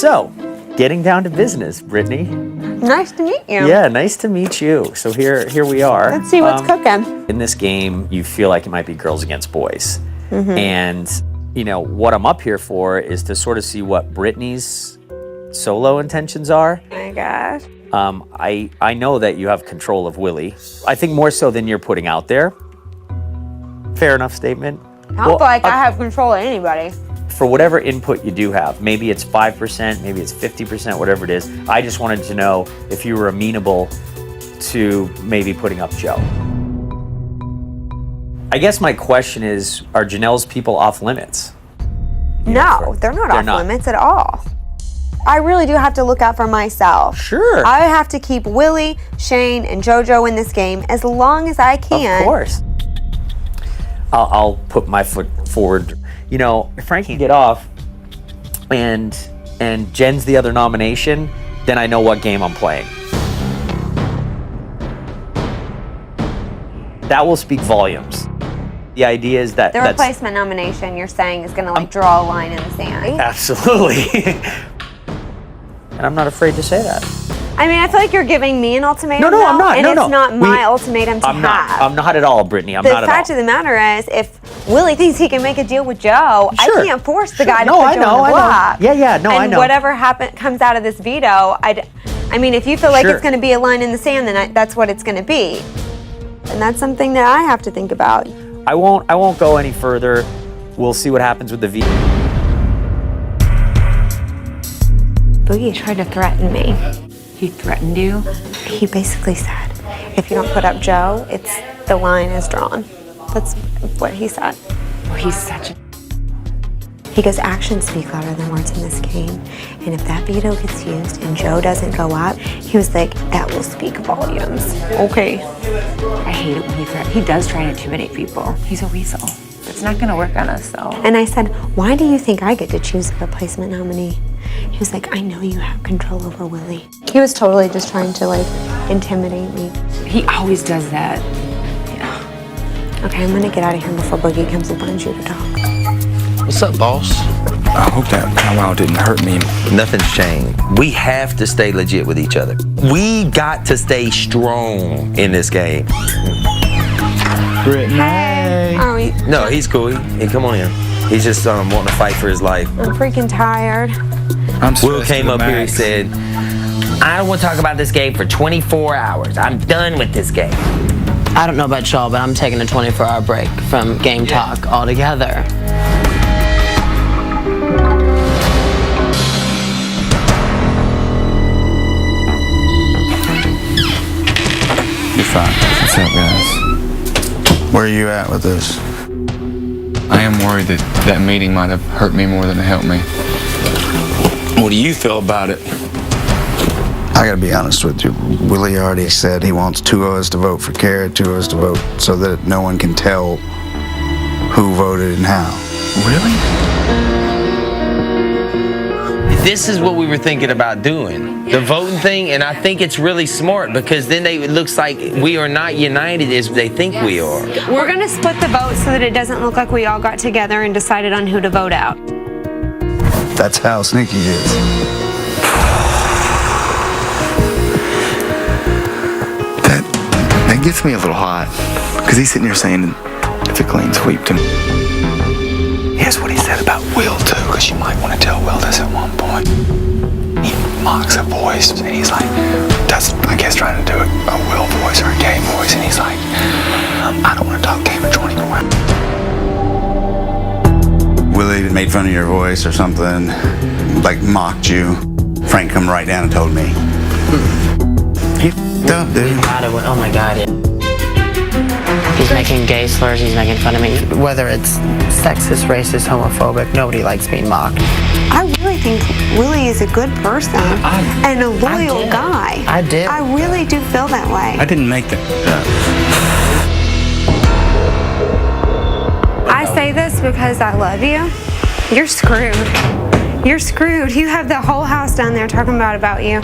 So, getting down to business, Brittany. Nice to meet you. Yeah, nice to meet you. So here we are. Let's see what's cooking. In this game, you feel like it might be girls against boys. And, you know, what I'm up here for is to sort of see what Brittany's solo intentions are. Oh my gosh. I know that you have control of Willie. I think more so than you're putting out there. Fair enough statement. I don't feel like I have control of anybody. For whatever input you do have, maybe it's 5%, maybe it's 50%, whatever it is. I just wanted to know if you were amenable to maybe putting up Joe. I guess my question is, are Janelle's people off limits? No, they're not off limits at all. I really do have to look out for myself. Sure. I have to keep Willie, Shane, and JoJo in this game as long as I can. Of course. I'll put my foot forward. You know, if Frank can get off and Jen's the other nomination, then I know what game I'm playing. That will speak volumes. The idea is that the replacement nomination you're saying is going to like draw a line in the sand. Absolutely. And I'm not afraid to say that. I mean, I feel like you're giving me an ultimatum. No, I'm not. And it's not my ultimatum to have. I'm not at all, Brittany. I'm not at all. The fact of the matter is, if Willie thinks he can make a deal with Joe, I can't force the guy to put Joe on the block. Yeah, no, I know. And whatever comes out of this veto, I mean, if you feel like it's going to be a line in the sand, then that's what it's going to be. And that's something that I have to think about. I won't go any further. We'll see what happens with the veto. Boogie tried to threaten me. He threatened you? He basically said, if you don't put up Joe, the line is drawn. That's what he said. Oh, he's such a... He goes, actions speak louder than words in this game. And if that veto gets used and Joe doesn't go up, he was like, that will speak volumes. Okay. I hate it when he threatens. He does try to intimidate people. He's a weasel. It's not going to work on us, though. And I said, why do you think I get to choose a replacement nominee? He was like, I know you have control over Willie. He was totally just trying to, like, intimidate me. He always does that. Yeah. Okay, I'm going to get out of here before Boogie comes and finds you to talk. What's up, boss? I hope that powwow didn't hurt me. Nothing's changed. We have to stay legit with each other. We got to stay strong in this game. Brittany. Hey. No, he's cool. He come on in. He's just wanting to fight for his life. I'm freaking tired. Will came up here, he said, I don't want to talk about this game for 24 hours. I'm done with this game. I don't know about y'all, but I'm taking a 24-hour break from game talk altogether. You're fine. What's up, guys? Where are you at with this? I am worried that meeting might have hurt me more than it helped me. What do you feel about it? I gotta be honest with you. Willie already said he wants 2 of us to vote for Kara, 2 of us to vote so that no one can tell who voted and how. Really? This is what we were thinking about doing, the voting thing, and I think it's really smart because then it looks like we are not united as they think we are. We're going to split the vote so that it doesn't look like we all got together and decided on who to vote out. That's how sneaky he is. That gets me a little hot because he's sitting here saying it's a clean sweep to me. Here's what he said about Will too, because you might want to tell Will this at one point. He mocks a voice and he's like, that's, I guess, trying to do a Will voice or a gay voice, and he's like, I don't want to talk Game of 24. Willie made fun of your voice or something, like mocked you. Frank come right down and told me. He f***ed up, dude. Oh my God. He's making gay slurs, he's making fun of me. Whether it's sexist, racist, homophobic, nobody likes being mocked. I really think Willie is a good person and a loyal guy. I did. I really do feel that way. I didn't make that up. I say this because I love you. You're screwed. You're screwed. You have the whole house down there talking about you.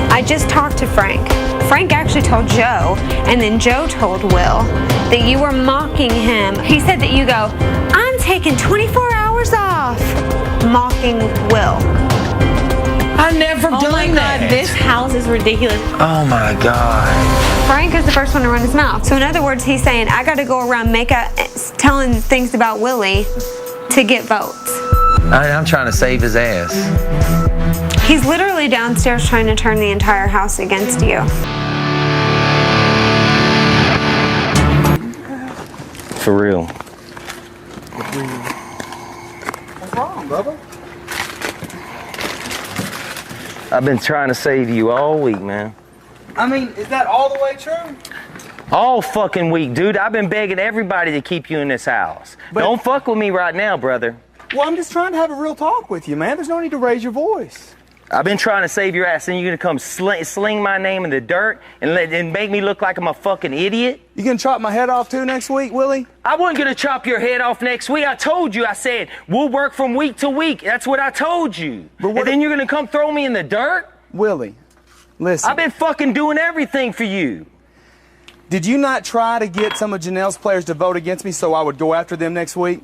I just talked to Frank. Frank actually told Joe, and then Joe told Will that you were mocking him. He said that you go, I'm taking 24 hours off, mocking Will. I never done Oh my that. God, this house is ridiculous. Oh my God. Frank is the first one to run his mouth. So in other words, he's saying, I got to go around telling things about Willie to get votes. I'm trying to save his ass. He's literally downstairs trying to turn the entire house against you. For real. What's wrong, Bubba? I've been trying to save you all week, man. I mean, is that all the way true? All fucking week, dude. I've been begging everybody to keep you in this house. Don't fuck with me right now, brother. Well, I'm just trying to have a real talk with you, man. There's no need to raise your voice. I've been trying to save your ass, and you're gonna come sling my name in the dirt and make me look like I'm a fucking idiot? You gonna chop my head off too next week, Willie? I wasn't gonna chop your head off next week. I told you, I said, we'll work from week to week. That's what I told you. And then you're gonna come throw me in the dirt? Willie, listen. I've been fucking doing everything for you. Did you not try to get some of Janelle's players to vote against me so I would go after them next week?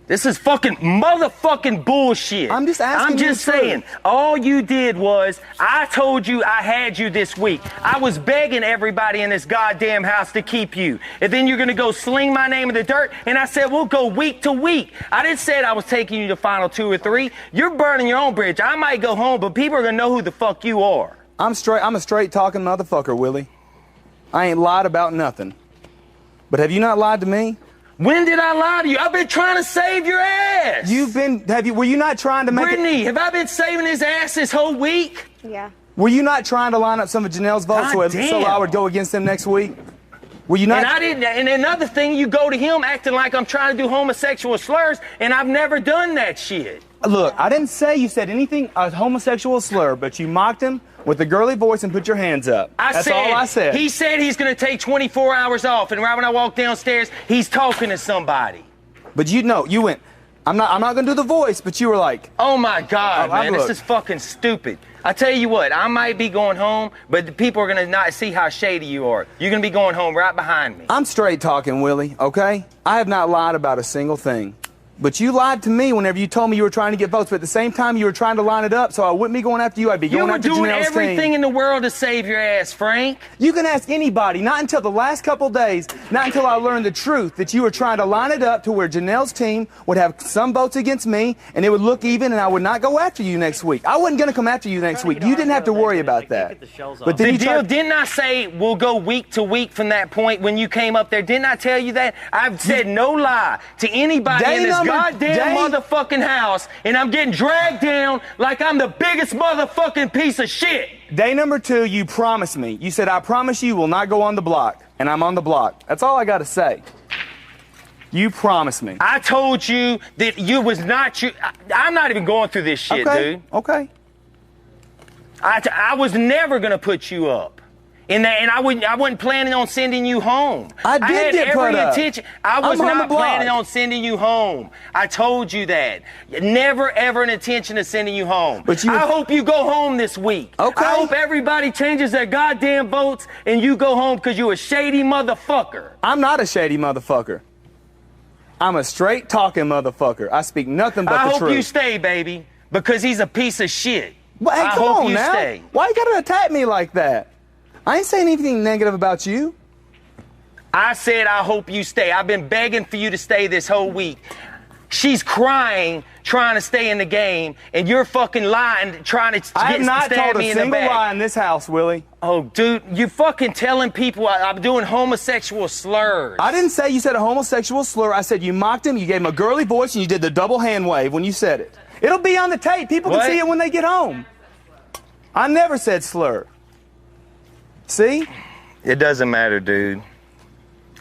This is fucking motherfucking bullshit. I'm just asking I'm just you the saying, truth. all you did was, I told you I had you this week. I was begging everybody in this goddamn house to keep you. And then you're gonna go sling my name in the dirt, and I said, we'll go week to week. I didn't say I was taking you to final 2 or 3. You're burning your own bridge. I might go home, but people are gonna know who the fuck you are. I'm a straight talking motherfucker, Willie. I ain't lied about nothing. But have you not lied to me? When did I lie to you? I've been trying to save your ass. Were you not trying to make Brittany, have I been saving his ass this whole week? Yeah. Were you not trying to line up some of Janelle's votes so I would go against them next week? Were you not? And I didn't. And another thing, you go to him acting like I'm trying to do homosexual slurs, and I've never done that shit. Look, I didn't say you said anything a homosexual slur, but you mocked him with a girly voice and put your hands up. That's all I said. He said he's going to take 24 hours off, and right when I walk downstairs, he's talking to somebody. But you went, I'm not going to do the voice, but you were like, oh my God, man, look. this is fucking stupid. I tell you what, I might be going home, but the people are going to not see how shady you are. You're going to be going home right behind me. I'm straight talking, Willie, okay? I have not lied about a single thing. But you lied to me whenever you told me you were trying to get votes, but at the same time you were trying to line it up, so I wouldn't be going after you, I'd be going after Janelle's team. You were doing everything in the world to save your ass, Frank. You can ask anybody, not until the last couple days, not until I learned the truth, that you were trying to line it up to where Janelle's team would have some votes against me, and it would look even, and I would not go after you next week. I wasn't going to come after you next week. You didn't have to worry about that. But then Didn't I say we'll go week to week from that point when you came up there? Didn't I tell you that? I've said no lie to anybody in this goddamn motherfucking house, and I'm getting dragged down like I'm the biggest motherfucking piece of shit. Day number 2, you promised me. You said, I promise you will not go on the block. And I'm on the block. That's all I got to say. You promised me. I told you that you was not you. I'm not even going through this shit, dude. Okay. I was never going to put you up. And I wasn't planning on sending you home. I did get put up. I was I'm on the not block. planning on sending you home. I told you that. Never ever an intention of sending you home. I hope you go home this week. Okay. I hope everybody changes their goddamn votes and you go home because you're a shady motherfucker. I'm not a shady motherfucker. I'm a straight talking motherfucker. I speak nothing but the truth. I hope you stay, baby, because he's a piece of shit. Well, hey, I come hope on you now. stay. Why you gotta attack me like that? I ain't saying anything negative about you. I said I hope you stay. I've been begging for you to stay this whole week. She's crying, trying to stay in the game, and you're fucking lying, trying to I have not stab told me a in the single back. lie in this house, Willie. Oh, dude, you're fucking telling people I'm doing homosexual slurs. I didn't say you said a homosexual slur. I said you mocked him, you gave him a girly voice, and you did the double hand wave when you said it. It'll be on the tape. People can see it when they get home. I never said slur. See? It doesn't matter, dude.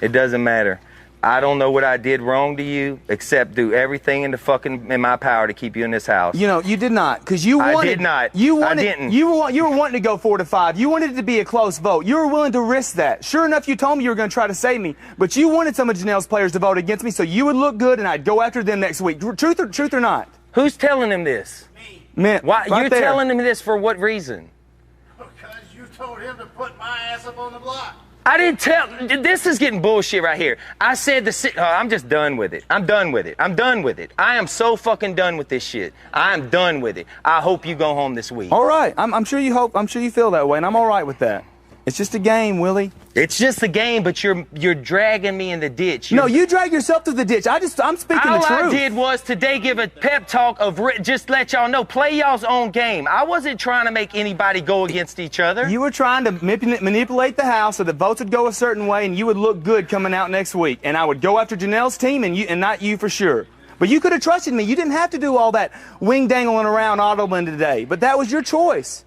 It doesn't matter. I don't know what I did wrong to you, except do everything in my power to keep you in this house. You know, you did not, because you wanted. I did not. You wanted, I didn't. You were wanting to go 4-5. You wanted it to be a close vote. You were willing to risk that. Sure enough, you told me you were going to try to save me, but you wanted some of Janelle's players to vote against me, so you would look good, and I'd go after them next week. Truth or not? Who's telling him this? Me. Man, why right you're there. telling him this for what reason? Because you told him to put my ass up on the block. I didn't tell. This is getting bullshit right here. I said I'm just done with it. I'm done with it. I'm done with it. I am so fucking done with this shit. I'm done with it. I hope you go home this week. All right. I'm sure you hope. I'm sure you feel that way, and I'm all right with that. It's just a game, Willie. It's just a game, but you're dragging me in the ditch. No, you drag yourself to the ditch. I'm speaking the truth. All I did was today give a pep talk of just let y'all know, play y'all's own game. I wasn't trying to make anybody go against each other. You were trying to manipulate the house so the votes would go a certain way, and you would look good coming out next week. And I would go after Janelle's team, and not you for sure. But you could have trusted me. You didn't have to do all that wing dangling around Audubon today. But that was your choice.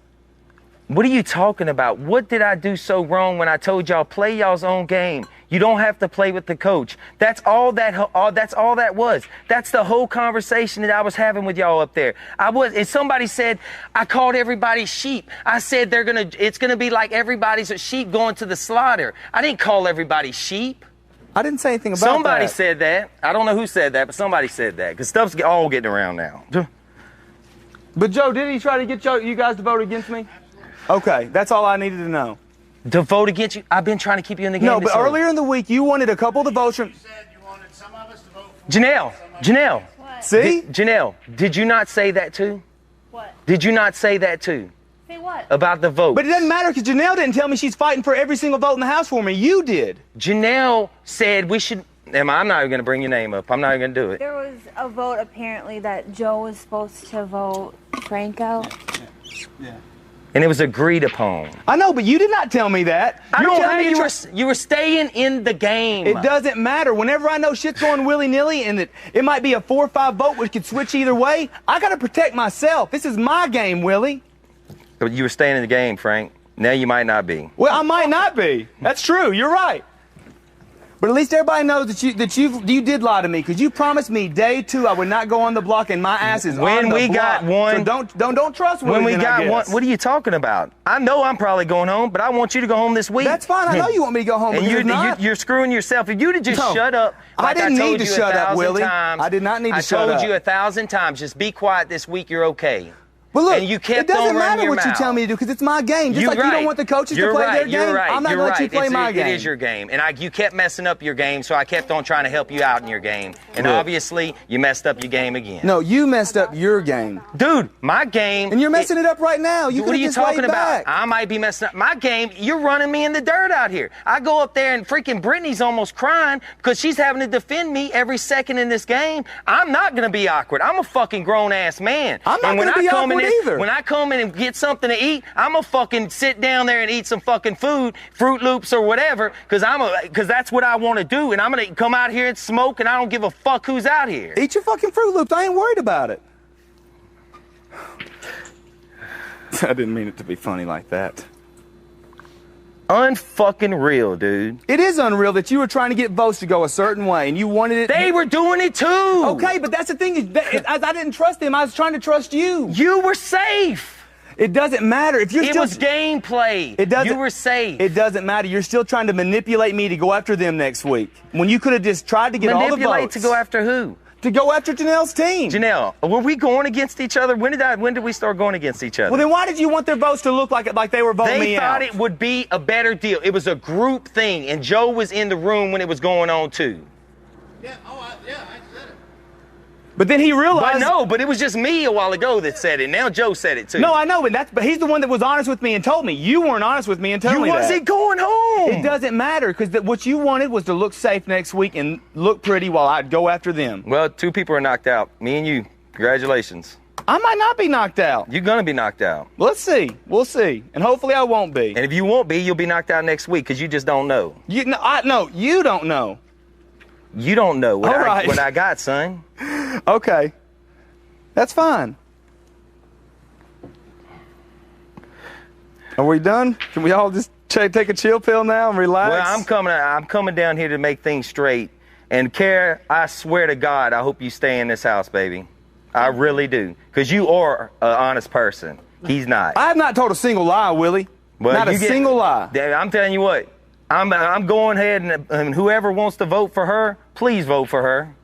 What are you talking about? What did I do so wrong when I told y'all play y'all's own game? You don't have to play with the coach. That's all that was. That's the whole conversation that I was having with y'all up there. And somebody said I called everybody sheep. I said it's gonna be like everybody's a sheep going to the slaughter. I didn't call everybody sheep. I didn't say anything about Somebody that. said that. I don't know who said that, but somebody said that because stuff's all getting around now. But Joe, did he try to get you guys to vote against me? Okay, that's all I needed to know. To vote against you? I've been trying to keep you in the game. No, but earlier in the week, you wanted a couple of the votes from... You said you wanted some of us to vote for Janelle. What? See? Janelle, did you not say that too? What? Did you not say that too? Say what? About the vote. But it doesn't matter because Janelle didn't tell me she's fighting for every single vote in the House for me. You did. Janelle said we should... Emma, I'm not even going to bring your name up. I'm not even going to do it. There was a vote apparently that Joe was supposed to vote Frank out. Yeah. And it was agreed upon. I know, but you did not tell me that. I don't have you were staying in the game. It doesn't matter. Whenever I know shit's going willy-nilly and it might be a 4 or 5 vote which could switch either way, I got to protect myself. This is my game, Willie. But you were staying in the game, Frank. Now you might not be. Well, I might not be. That's true. You're right. But at least everybody knows that you did lie to me because you promised me day 2 I would not go on the block and my ass is on the block. When we got one, so don't trust Willie. When we got one, what are you talking about? I know I'm probably going home, but I want you to go home this week. That's fine. I know you want me to go home. And you're screwing yourself. If you'd have just shut up, like I didn't told need to you shut up, 1,000 Willie. times, I did not need to shut up. I told you 1,000 times, just be quiet this week. You're okay. But look, and you kept it doesn't on running matter your what you mouth. tell me to do because it's my game. Just like you don't want the coaches to play their game, I'm not going to let you play my game. It is your game. And you kept messing up your game, so I kept on trying to help you out in your game. And obviously, you messed up your game again. No, you messed up your game. Dude, my game... And you're messing it up right now. You what are you just talking about? Back. I might be messing up my game. You're running me in the dirt out here. I go up there and freaking Brittany's almost crying because she's having to defend me every second in this game. I'm not going to be awkward. I'm a fucking grown-ass man. I'm not going to be awkward either. When I come in and get something to eat, I'm gonna fucking sit down there and eat some fucking food, Fruit Loops or whatever, because that's what I want to do. And I'm gonna come out here and smoke, and I don't give a fuck who's out here. Eat your fucking Fruit Loops. I ain't worried about it. I didn't mean it to be funny like that. Unfucking real, dude. It is unreal that you were trying to get votes to go a certain way, and you wanted it. They were doing it too. Okay, but that's the thing. I didn't trust them. I was trying to trust you. You were safe. It doesn't matter if you're It was gameplay. You were safe. It doesn't matter. You're still trying to manipulate me to go after them next week when you could have just tried to get all the votes. Manipulate to go after who? To go after Janelle's team. Janelle, were we going against each other? When did we start going against each other? Well, then why did you want their votes to look like they were voting me out? They thought it would be a better deal. It was a group thing, and Joe was in the room when it was going on too. Yeah. I said it. But then he realized... But it was just me a while ago that said it. Now Joe said it too. No, I know, but he's the one that was honest with me and told me. You weren't honest with me and told me that. You wasn't going home. It doesn't matter, because what you wanted was to look safe next week and look pretty while I'd go after them. Well, 2 people are knocked out. Me and you. Congratulations. I might not be knocked out. You're going to be knocked out. Let's see. We'll see. And hopefully I won't be. And if you won't be, you'll be knocked out next week, because you just don't know. You don't know. You don't know what I got, son. Okay. That's fine. Are we done? Can we all just take a chill pill now and relax? Well, I'm coming down here to make things straight. And Kara, I swear to God, I hope you stay in this house, baby. I really do. Because you are an honest person. He's not. I have not told a single lie, Willie. Well, not a single lie. I'm telling you what. I'm going ahead and whoever wants to vote for her, please vote for her.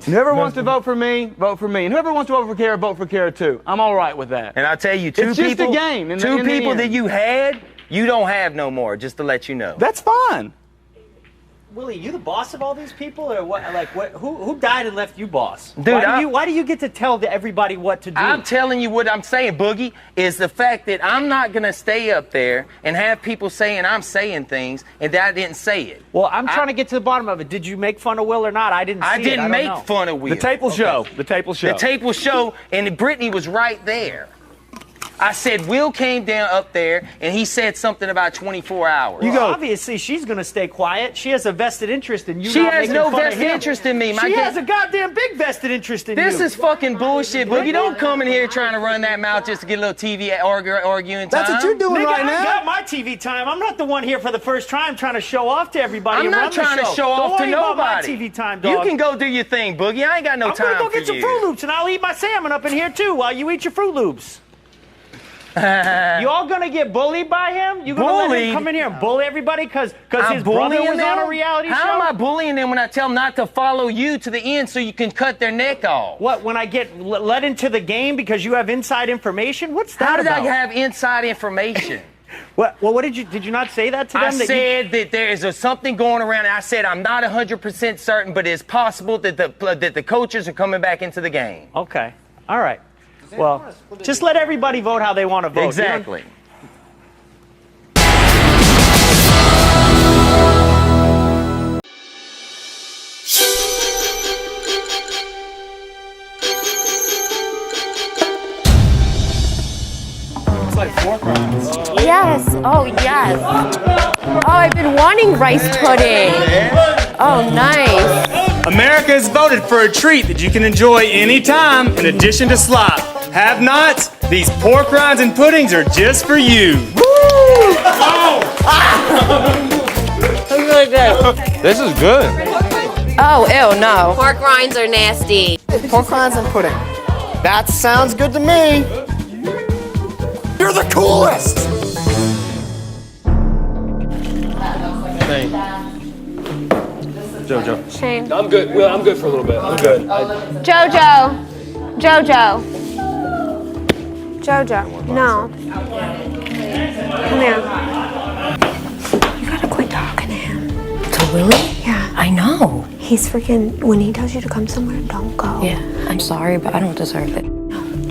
Whoever wants to vote for me, vote for me. And whoever wants to vote for Kara too. I'm all right with that. And I tell you, it's just a game. Two people that you had you don't have no more, just to let you know. That's fine. Willie, you the boss of all these people, or what? Like, what? Who died and left you boss? Dude, why do you get to tell everybody what to do? I'm telling you what I'm saying, Boogie, is the fact that I'm not gonna stay up there and have people saying I'm saying things and that I didn't say it. Well, I'm trying to get to the bottom of it. Did you make fun of Will or not? I didn't. I didn't make fun of Will. The tape will show. The tape will show. The tape will show, and Brittany was right there. I said Will came down up there and he said something about 24 hours. Well, obviously she's going to stay quiet. She has a vested interest in you. She not has making no fun of vested him. interest in me. She has a goddamn big vested interest in you. This is fucking bullshit, Boogie. Don't come in here trying to run that mouth just to get a little TV arguing time. That's what you're doing Nigga, right I now. got my TV time. I'm not the one here for the first time trying to show off to everybody. I'm and not run the trying to show off Don't to worry about my nobody. TV time, dog. You can go do your thing, Boogie. I ain't got no time for you. I'm gonna go get some Fruit Loops and I'll eat my salmon up in here too while you eat your Fruit Loops. You all gonna get bullied by him? You gonna let him come in here and bully everybody because his brother was on a reality show? How am I bullying them when I tell them not to follow you to the end so you can cut their neck off? What, when I get let into the game because you have inside information? What's that How did about? I have inside information? Well, what did you not say that to them? I said that there is something going around. And I said I'm not 100% certain, but it's possible that the coaches are coming back into the game. Okay, all right. Well, just let everybody vote how they want to vote. Exactly. It's like 4 rounds. Yes. Oh, yes. Oh, I've been wanting rice pudding. Oh, nice. America has voted for a treat that you can enjoy anytime in addition to slop. Have nots? These pork rinds and puddings are just for you. Woo! That's really good. This is good. Oh, ew, no. Pork rinds are nasty. Pork rinds and pudding. That sounds good to me. You're the coolest. Hey. Jojo. Shane. I'm good. Well, I'm good for a little bit. I'm good. Jojo. No. Come here. You gotta quit talking to him. To Willie? Yeah. I know. He's freaking, when he tells you to come somewhere, don't go. Yeah, I'm sorry, but I don't deserve it. Do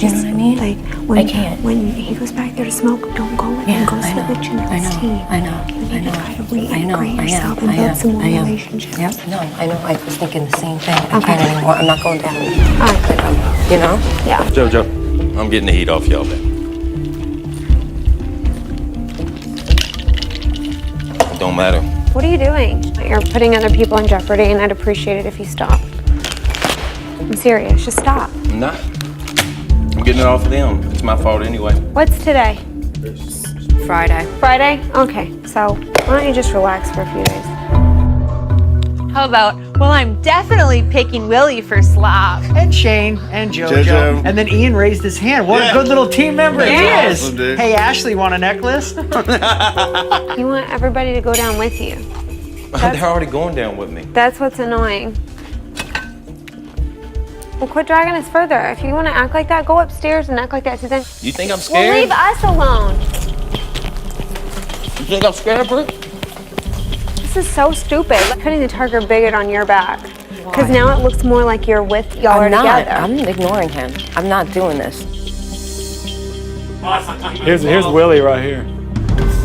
you know what I mean? Like, I can't. When he goes back there to smoke, don't go with him. Go sit with Janelle's team. I know. You need to try to reintegrate yourself and build some more relationships. Yep. No, I know. I was thinking the same thing. I can't anymore. I'm not going down. All right. You know? Yeah. Jojo, I'm getting the heat off y'all, man. It don't matter. What are you doing? You're putting other people in jeopardy, and I'd appreciate it if you stopped. I'm serious. Just stop. I'm not. I'm getting it off of them. It's my fault anyway. What's today? Friday. Friday? Okay. So why don't you just relax for a few days? How about, well, I'm definitely picking Willie for slop. And Shane and Jojo. And then Ian raised his hand. What a good little team member he is. Awesome, dude. Hey, Ashley, want a necklace? You want everybody to go down with you. They're already going down with me. That's what's annoying. Well, quit dragging us further. If you want to act like that, go upstairs and act like that. So then, You think I'm well, scared? leave us alone. You think I'm scared, Brooke? This is so stupid. Putting the target bigot on your back. Because now it looks more like you're with y'all are I'm not. together. I'm ignoring him. I'm not doing this. Here's Willie right here.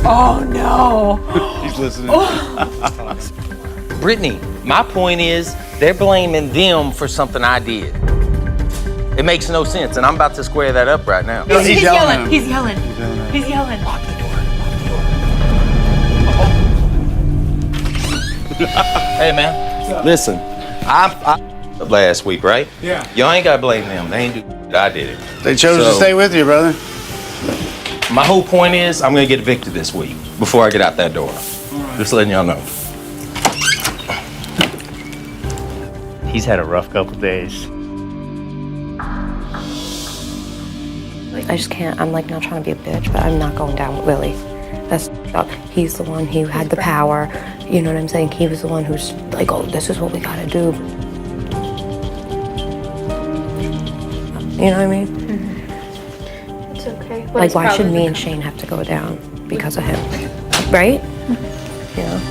Oh, no. He's listening. Brittany, my point is they're blaming them for something I did. It makes no sense, and I'm about to square that up right now. He's yelling. He's yelling. He's yelling. Lock the door. Hey, man. Listen, I last week, right? Yeah. Y'all ain't gotta blame them. They ain't do it. I did it. They chose to stay with you, brother. My whole point is I'm gonna get evicted this week before I get out that door. Just letting y'all know. He's had a rough couple days. I just can't. I'm like not trying to be a bitch, but I'm not going down with Willie. That's up. He's the one who had the power. You know what I'm saying? He was the one who's like, oh, this is what we gotta do. You know what I mean? It's okay. Like, why should me and Shane have to go down? because of him, right? You know.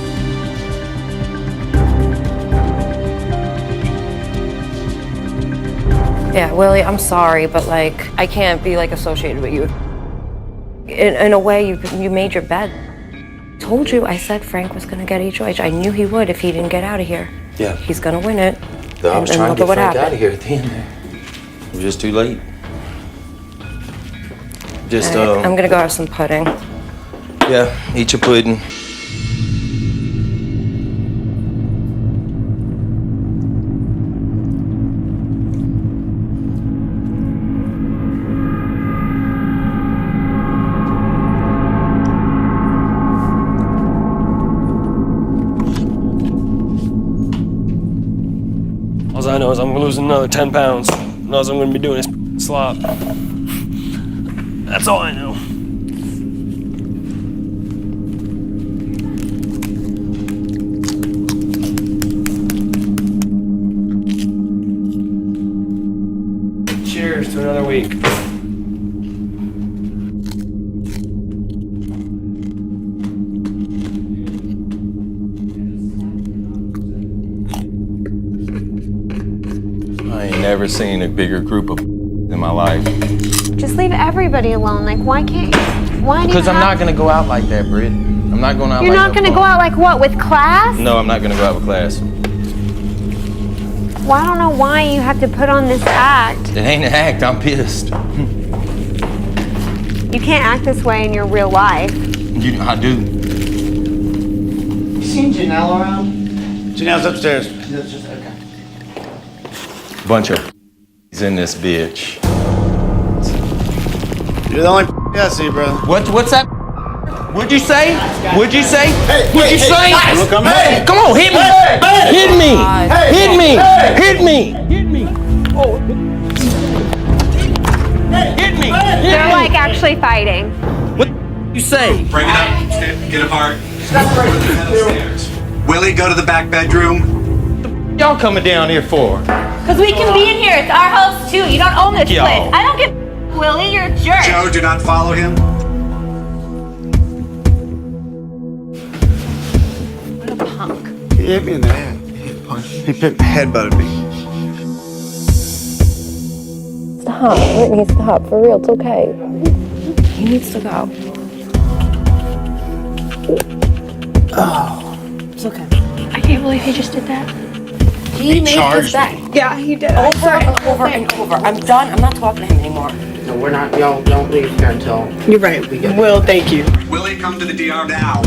Yeah, Willie, I'm sorry, but like I can't be like associated with you. In a way, you made your bed. Told you, I said Frank was gonna get HOH. I knew he would if he didn't get out of here. Yeah. He's gonna win it. I was trying to get what Frank happened. out of here at the end there. It was just too late. Just, All right, I'm gonna go have some pudding. Yeah, eat your pudding. All I know is I'm losing another 10 pounds. And all I'm going to be doing is slop. That's all I know. Cheers to another week. I ain't never seen a bigger group of in my life. Just leave everybody alone. Like, why can't you? Why do you Because I'm have- not going to go out like that, Britt. I'm not going out You're like not that. gonna go out like what, with class? No, I'm not going to go out with class. Well, I don't know why you have to put on this act. It ain't an act. I'm pissed. You can't act this way in your real life. I do. You seen Janelle around? Janelle's upstairs. Okay. Bunch of he's in this bitch. You're the only I see, bro. What's that? What'd you say? What'd you say? What'd you say? Look, I'm hey, come on, hit me! Hit me! Hit me! Hit me! Hit me! Oh! Hit me! They're like actually fighting. What you say? Break it up. Get apart. Willie, go to the back bedroom. Y'all coming down here for? Because we can be in here. It's our house too. You don't own this Yo. place. I don't get Willie, you're a jerk. Joe, do not follow him. What a punk. He hit me in the head. He headbutted me. Stop, Whitney, stop. For real, it's okay. He needs to go. Oh. It's okay. I can't believe he just did that. He made this back. Yeah, he did. Over and over and over. I'm done. I'm not talking to him anymore. No, we're not. Y'all don't leave here until. You're right. Will, thank you. Willie, come to the DR now.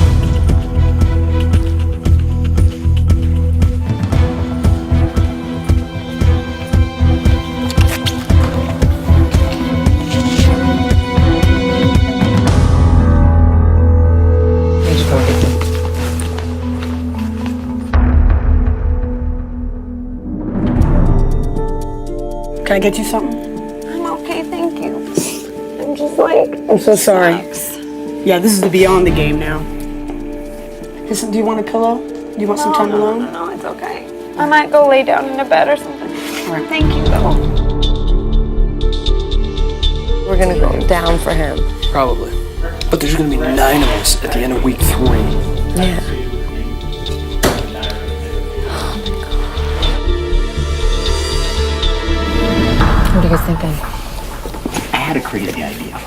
Can I get you something? I'm okay, thank you. I'm just like, I'm so sorry. Yeah, this is the beyond the game now. Listen, do you want a pillow? Do you want some time alone? No, it's okay. I might go lay down in a bed or something. All right. Thank you, though. We're gonna go down for him. Probably. But there's going to be 9 of us at the end of week 3. Yeah. What are you guys thinking? I had a crazy idea.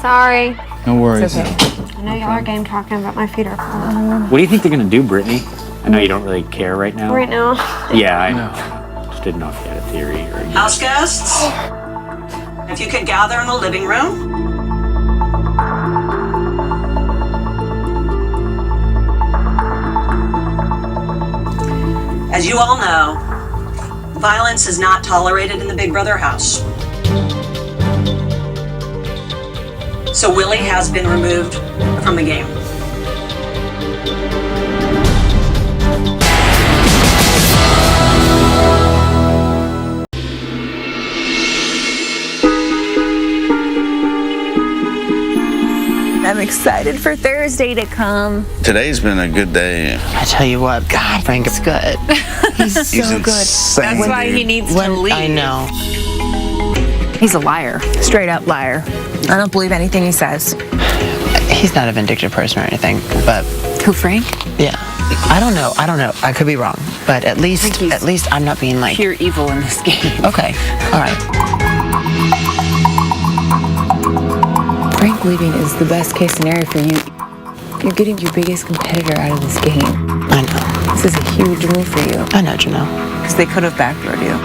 Sorry. No worries. I know y'all are game talking, but my feet are cold. What do you think they're gonna do, Brittany? I know you don't really care right now. Right now. Yeah, I know. Just didn't know if you had a theory or. House guests, if you could gather in the living room. As you all know, violence is not tolerated in the Big Brother house. So Willie has been removed from the game. I'm excited for Thursday to come. Today's been a good day. I tell you what, God, Frank is good. He's so good. insane, That's why he needs to leave. I know. He's a liar, straight up liar. I don't believe anything he says. He's not a vindictive person or anything, but... Who, Frank? Yeah. I don't know. I could be wrong. But at least I'm not being like... Pure evil in this game. Okay. All right. Frank leaving is the best case scenario for you. You're getting your biggest competitor out of this game. I know. This is a huge move for you. I know, Janelle. Because they could have backdoored you.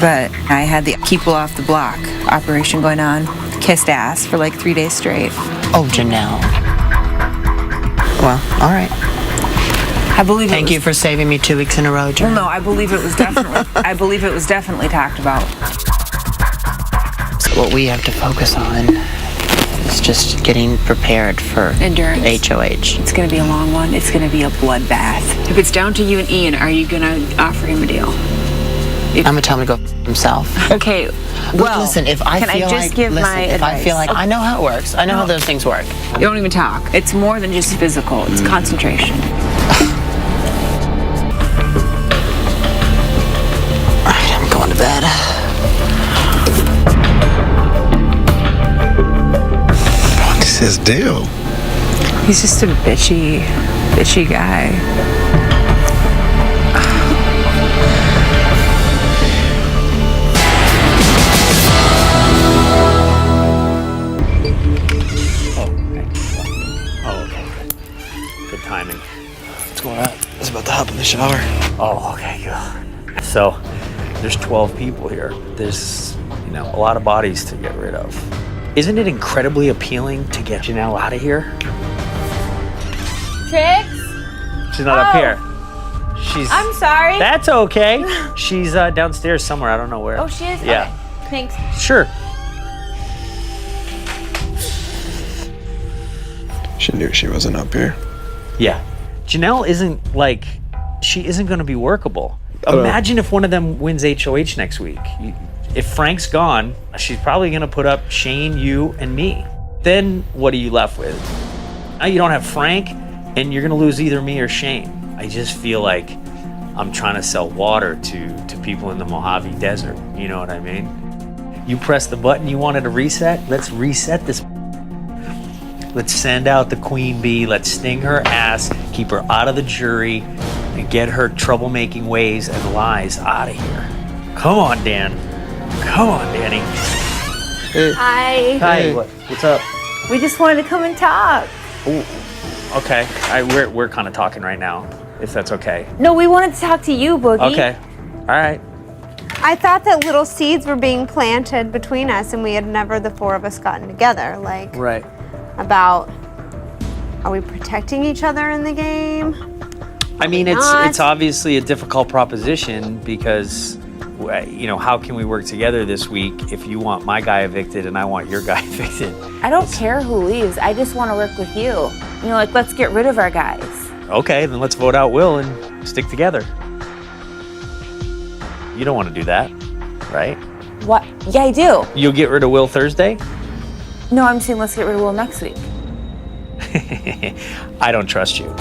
But I had the people off the block operation going on. Kissed ass for like 3 days straight. Oh, Janelle. Well, all right. I believe. Thank you for saving me 2 weeks in a row, Janelle. Well, no, I believe it was definitely. I believe it was definitely talked about. So what we have to focus on is just getting prepared for Endurance. HOH. It's going to be a long one. It's going to be a bloodbath. If it's down to you and Ian, are you going to offer him a deal? I'm gonna tell him to go himself. Okay. Well, listen, if I can feel I just like, give listen, my if advice? I feel like I know how it works. I know how those things work. You don't even talk. It's more than just physical. It's concentration. All right, I'm going to bed. What's his deal? He's just a bitchy guy. Timing. What's going on? I was about to hop in the shower. Oh, okay, good. So, there's 12 people here. There's, a lot of bodies to get rid of. Isn't it incredibly appealing to get Janelle out of here? Trix? She's not up here. I'm sorry. That's okay. She's downstairs somewhere. I don't know where. Oh, she is? Yeah. Okay. Thanks. Sure. She knew she wasn't up here. Yeah. Janelle she isn't going to be workable. Imagine if one of them wins HOH next week. If Frank's gone, she's probably going to put up Shane, you, and me. Then what are you left with? Now you don't have Frank, and you're going to lose either me or Shane. I just feel like I'm trying to sell water to people in the Mojave Desert. You know what I mean? You press the button you wanted to reset. Let's reset this. Let's send out the queen bee. Let's sting her ass, keep her out of the jury, and get her troublemaking ways and lies out of here. Come on, Dan. Come on, Danny. Hey. Hi. Hi. What's up? We just wanted to come and talk. Ooh, okay. We're kind of talking right now, if that's okay. No, we wanted to talk to you, Boogie. Okay. All right. I thought that little seeds were being planted between us, and we had never, the four of us, gotten together. Right. About, are we protecting each other in the game? I mean, it's obviously a difficult proposition because, how can we work together this week if you want my guy evicted and I want your guy evicted? I don't care who leaves. I just want to work with you. Let's get rid of our guys. Okay, then let's vote out Will and stick together. You don't want to do that, right? What? Yeah, I do. You'll get rid of Will Thursday? No, I'm saying let's get rid of Will next week. I don't trust you.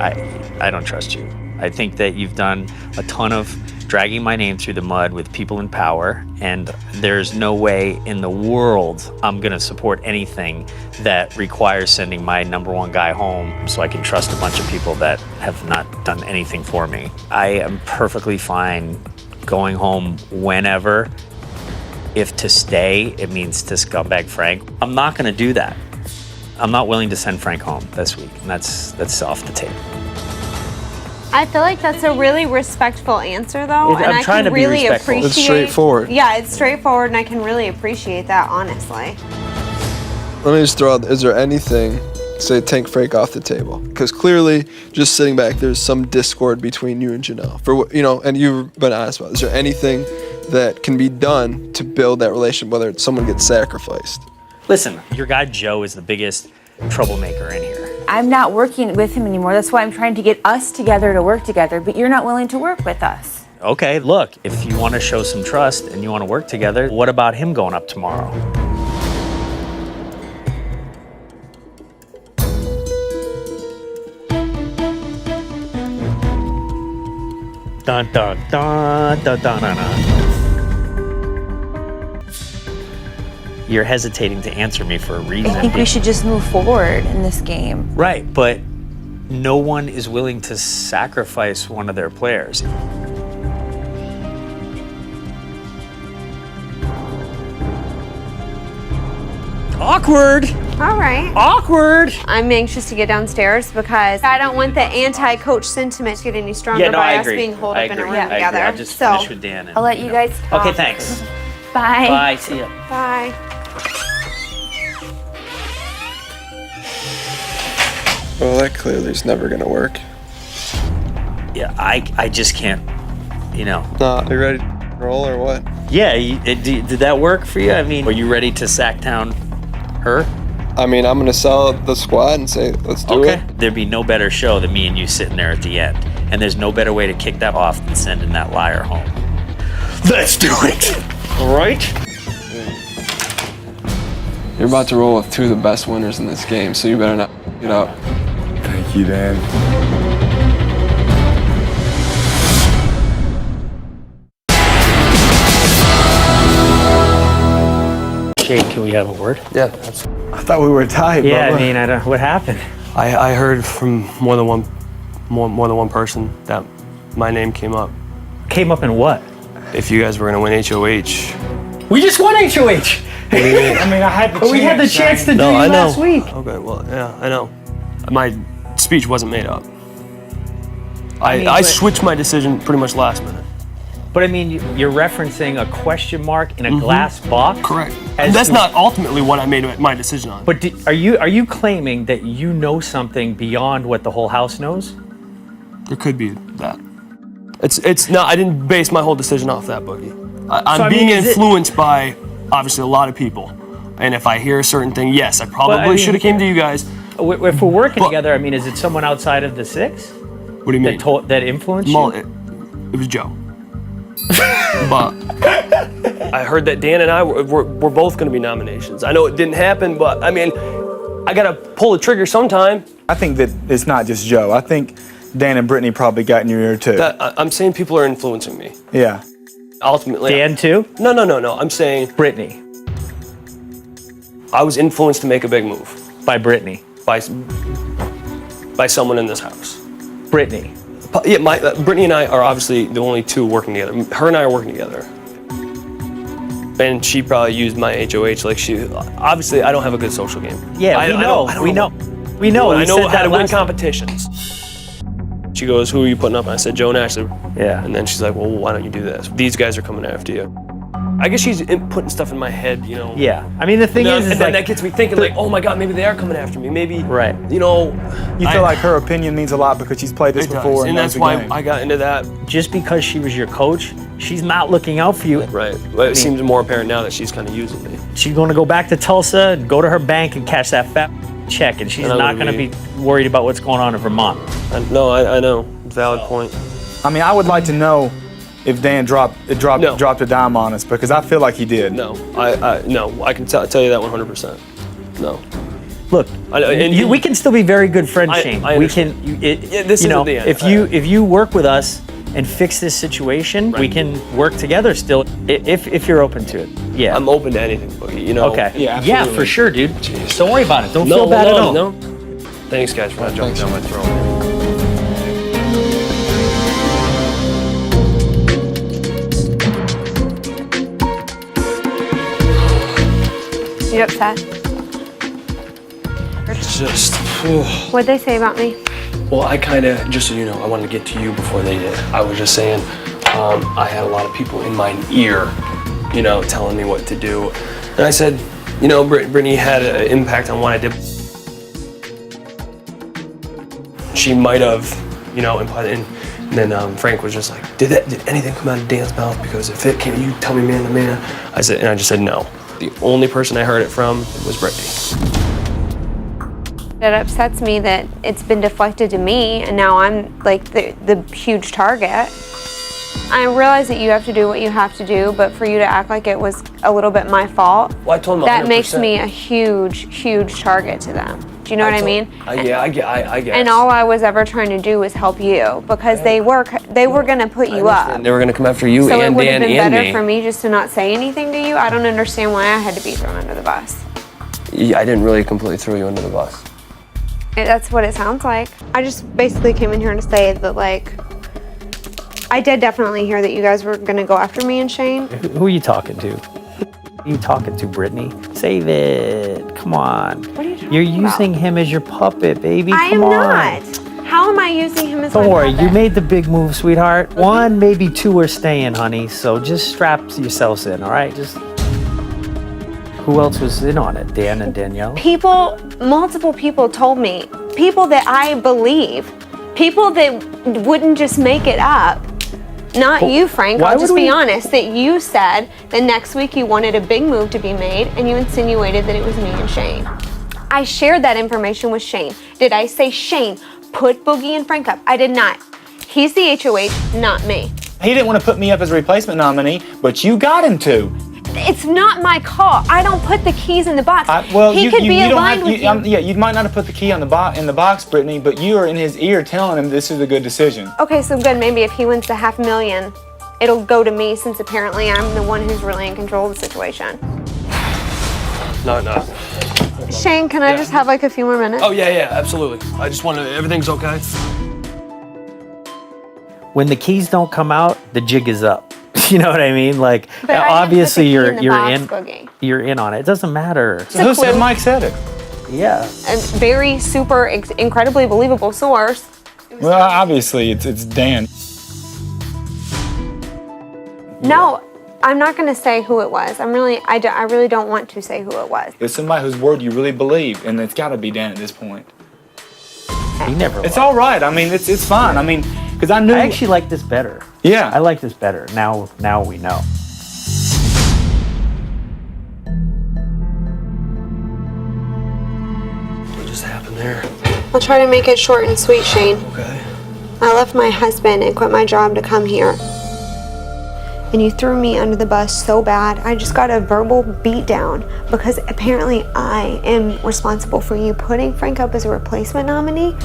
I don't trust you. I think that you've done a ton of dragging my name through the mud with people in power, and there's no way in the world I'm gonna support anything that requires sending my number one guy home so I can trust a bunch of people that have not done anything for me. I am perfectly fine going home whenever. If to stay, it means to scumbag Frank. I'm not gonna do that. I'm not willing to send Frank home this week, and that's off the table. I feel like that's a really respectful answer, though, and I trying can to be really respectful. appreciate. It's straightforward. Yeah, it's straightforward, and I can really appreciate that, honestly. Let me just throw out, is there anything, say, take Frank off the table? Because clearly, just sitting back, there's some discord between you and Janelle. For what, and you've been honest about it. Is there anything that can be done to build that relationship, whether it's someone gets sacrificed? Listen, your guy Joe is the biggest troublemaker in here. I'm not working with him anymore. That's why I'm trying to get us together to work together, but you're not willing to work with us. Okay, look, if you want to show some trust and you want to work together, what about him going up tomorrow? Dun dun dun dun dun dun dun. you're hesitating to answer me for a reason. I think we should just move forward in this game. Right, but no one is willing to sacrifice one of their players. Awkward. All right. Awkward. I'm anxious to get downstairs because I don't want the anti-coach sentiment to get any stronger Yeah, no, by I us agree. being holed I up in a agree. room I together. agree. I'll just so finish with Dan. And, I'll let you guys talk. Okay, thanks. Bye. Bye. See ya. Bye. Well, that clearly is never gonna work. Yeah, I just can't, you know. Nah, you ready to roll or what? Yeah, did that work for you? I mean, were you ready to sack down her? I mean, I'm gonna sell the squad and say, let's do it. There'd be no better show than me and you sitting there at the end. And there's no better way to kick that off than sending that liar home. Let's do it! All right? You're about to roll with two of the best winners in this game, so you better not get up. Thank you, Dan. Jake, can we have a word? Yeah, I thought we were tied. Yeah, Bubba. I mean, I don't. What happened? I heard from more than one person that my name came up. Came up in what? If you guys were gonna win HOH. We just won HOH. I mean, I had the chance. We had the chance to do No, I know. last week. Okay, well, yeah, I know. My speech wasn't made up. I mean, I but- switched my decision pretty much last minute. But I mean, you're referencing a question mark in a glass box. Correct. And that's not ultimately what I made my decision on. But are you claiming that you know something beyond what the whole house knows? There could be that. It's no. I didn't base my whole decision off that, Boogie. I'm So, I being mean, is it- influenced by obviously a lot of people, and if I hear a certain thing, yes, I probably But, I mean, should have came to you guys. If we're working together, I mean, is it someone outside of the six? What do you mean? That influenced Well, you? it was Joe. But I heard that Dan and I were both going to be nominations. I know it didn't happen, but I mean, I got to pull the trigger sometime. I think that it's not just Joe. I think Dan and Brittany probably got in your ear too. I'm saying people are influencing me. Yeah. Ultimately. Dan too? No. I'm saying Brittany. I was influenced to make a big move. By Brittany. By someone in this house. Brittany. Yeah, Brittany and I are obviously the only two working together. Her and I are working together. And she probably used my HOH like she. Obviously, I don't have a good social game. Yeah, we know. We know. We know. I We know said how that to win last time. competitions. She goes, "Who are you putting up?" And I said, "Joe and Ashley." Yeah. And then she's like, "Well, why don't you do this? These guys are coming after you." I guess she's putting stuff in my head, you know. Yeah. I mean, the thing is and then like, that gets me thinking, like, oh my God, maybe they are coming after me. Maybe, right. You know. You feel like her opinion means a lot because she's played this before. And knows that's the why game. I got into that. Just because she was your coach, she's not looking out for you. Right. But it seems more apparent now that she's kind of using me. She's going to go back to Tulsa, go to her bank, and cash that fat check, and she's And I'm not gonna going to be worried about what's going on in Vermont. I know. Valid point. I mean, I would like to know if Dan dropped a dime on us because I feel like he did. No, I can tell you that 100%. No. Look, we can still be very good friends, Shane. I We can. this you know, isn't the end. if you work with us and fix this situation, we can work together still. If you're open to it, yeah. I'm open to anything, Boogie. You know. Okay. Yeah, Yeah, absolutely. for sure, dude. Don't worry about it. Don't No, feel bad at all. No. Thanks, guys, for not jumping down my throat. You upset? It's just. What'd they say about me? Well, I kind of, just so you know, I wanted to get to you before they did. I was just saying, I had a lot of people in my ear, you know, telling me what to do. And I said, you know, Brittany had an impact on what I did. She might have, you know, implied it. And then Frank was just like, did anything come out of Dan's mouth? Because if it can, you tell me man to man. I just said no. The only person I heard it from was Brittany. It upsets me that it's been deflected to me and now I'm like the huge target. I realize that you have to do what you have to do, but for you to act like it was a little bit my fault, Well, I told him that 100%. makes me a huge, huge target to them. Do you know what I mean? Yeah, I get. And all I was ever trying to do was help you because they were gonna put you up. They were gonna come after you So it and would have Dan been and better me. for me just to not say anything to you. I don't understand why I had to be thrown under the bus. Yeah, I didn't really completely throw you under the bus. That's what it sounds like. I just basically came in here to say that, like, I did definitely hear that you guys were gonna go after me and Shane. Who are you talking to? Who are you talking to, Brittany? Save it. Come on. What are you talking You're about? using him as your puppet, baby. I Come am on. not. How am I using him as Don't my worry, puppet? you made the big move, sweetheart. One, maybe two are staying, honey. So just strap yourselves in, all right? Just. Who else was in on it? Dan and Danielle? Multiple people told me. People that I believe. People that wouldn't just make it up. Not you, Frank. why I'll just would be we- honest. That you said that next week you wanted a big move to be made, and you insinuated that it was me and Shane. I shared that information with Shane. Did I say, Shane, put Boogie and Frank up? I did not. He's the HOH, not me. He didn't want to put me up as a replacement nominee, but you got him to. It's not my call. I don't put the keys in the box. He you could be don't aligned have, with you. yeah, you might not have put the key on in the box, Brittany, but you are in his ear telling him this is a good decision. Okay, so good. Maybe if he wins the $500,000, it'll go to me since apparently I'm the one who's really in control of the situation. No. Shane, can I just have like a few more minutes? Oh yeah, absolutely. I just wanted everything's okay. When the keys don't come out, the jig is up. You know what I mean? Like, But I obviously didn't put the key you're in the box, Boogie. you're in on it. It doesn't matter. So who said Mike said it? Yeah. A very super, incredibly believable source. Well, obviously it's Dan. No, I'm not going to say who it was. I really don't want to say who it was. It's somebody whose word you really believe, and it's got to be Dan at this point. He never. It's all right. I mean, it's fine. I mean, because I knew. I actually like this better. Yeah. I like this better. Now we know. What just happened there? I'll try to make it short and sweet, Shane. Okay. I left my husband and quit my job to come here. And you threw me under the bus so bad. I just got a verbal beatdown because apparently I am responsible for you putting Frank up as a replacement nominee.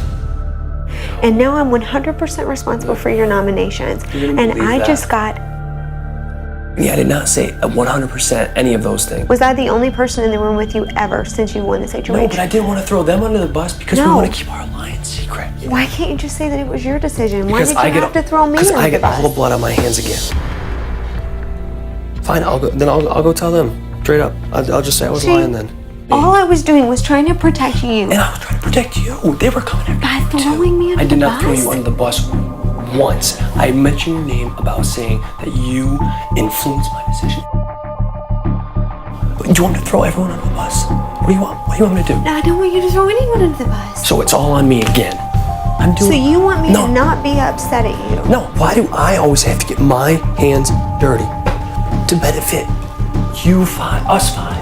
And now I'm 100% responsible for your nominations. You're gonna And believe I that? just got. Yeah, I did not say 100% any of those things. Was I the only person in the room with you ever since you won this HOH? No, but I didn't want to throw them under the bus because we No. want to keep our alliance secret. Why can't you just say that it was your decision? Why Because did you I get have to throw me because under I the get bus? all the blood on my hands again. Fine, I'll go tell them straight up. I'll just say I was See, lying then. All I was doing was trying to protect you. And I was trying to protect you. They were coming after By throwing me under I did the not throw bus? you under the bus once. I mentioned your name about saying that you influenced my decision. But you want me to throw everyone under the bus? What do you want? What do you want me to do? No, I don't want you to throw anyone under the bus. So it's all on me again. I'm doing. So you want me No. to not be upset at you? No, why do I always have to get my hands dirty to benefit you five, us five?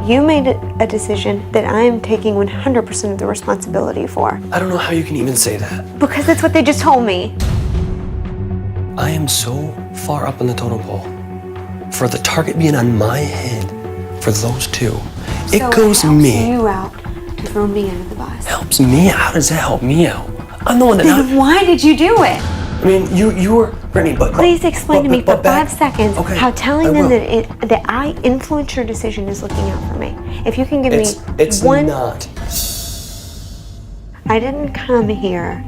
You made a decision that I am taking 100% of the responsibility for. I don't know how you can even say that. Because that's what they just told me. I am so far up on the totem pole. For the target being on my head, for those two, it So goes helps me. you out to throw me under the bus. Helps me out. How does that help me out? I'm the one that. Then why did you do it? I mean, you were Brittany, but Please explain to me for 5 seconds Okay, how telling I them will. that I influence your decision is looking out for me. If you can give It's me one. not. I didn't come here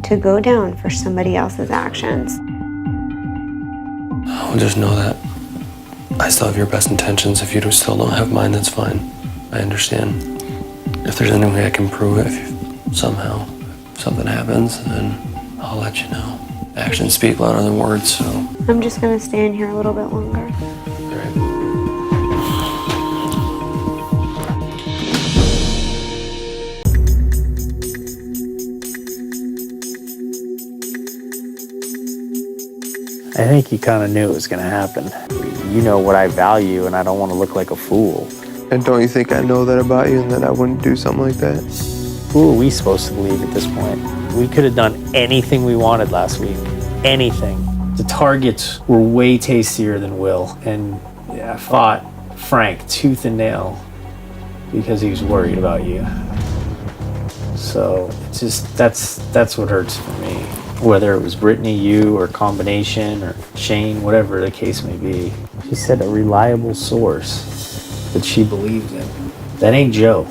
to go down for somebody else's actions. Well, just know that I still have your best intentions. If you still don't have mine, that's fine. I understand. If there's any way I can prove it, if somehow something happens, then I'll let you know. Actions speak louder than words, so. I'm just gonna stand here a little bit longer. I think you kind of knew it was going to happen. You know what I value, and I don't want to look like a fool. And don't you think I know that about you and that I wouldn't do something like that? Who are we supposed to believe at this point? We could have done anything we wanted last week. Anything. The targets were way tastier than Will, and I fought Frank tooth and nail. because he was worried about you. So it's just that's what hurts for me. Whether it was Brittany, you, or combination, or Shane, whatever the case may be. She said a reliable source that she believed in. That ain't Joe.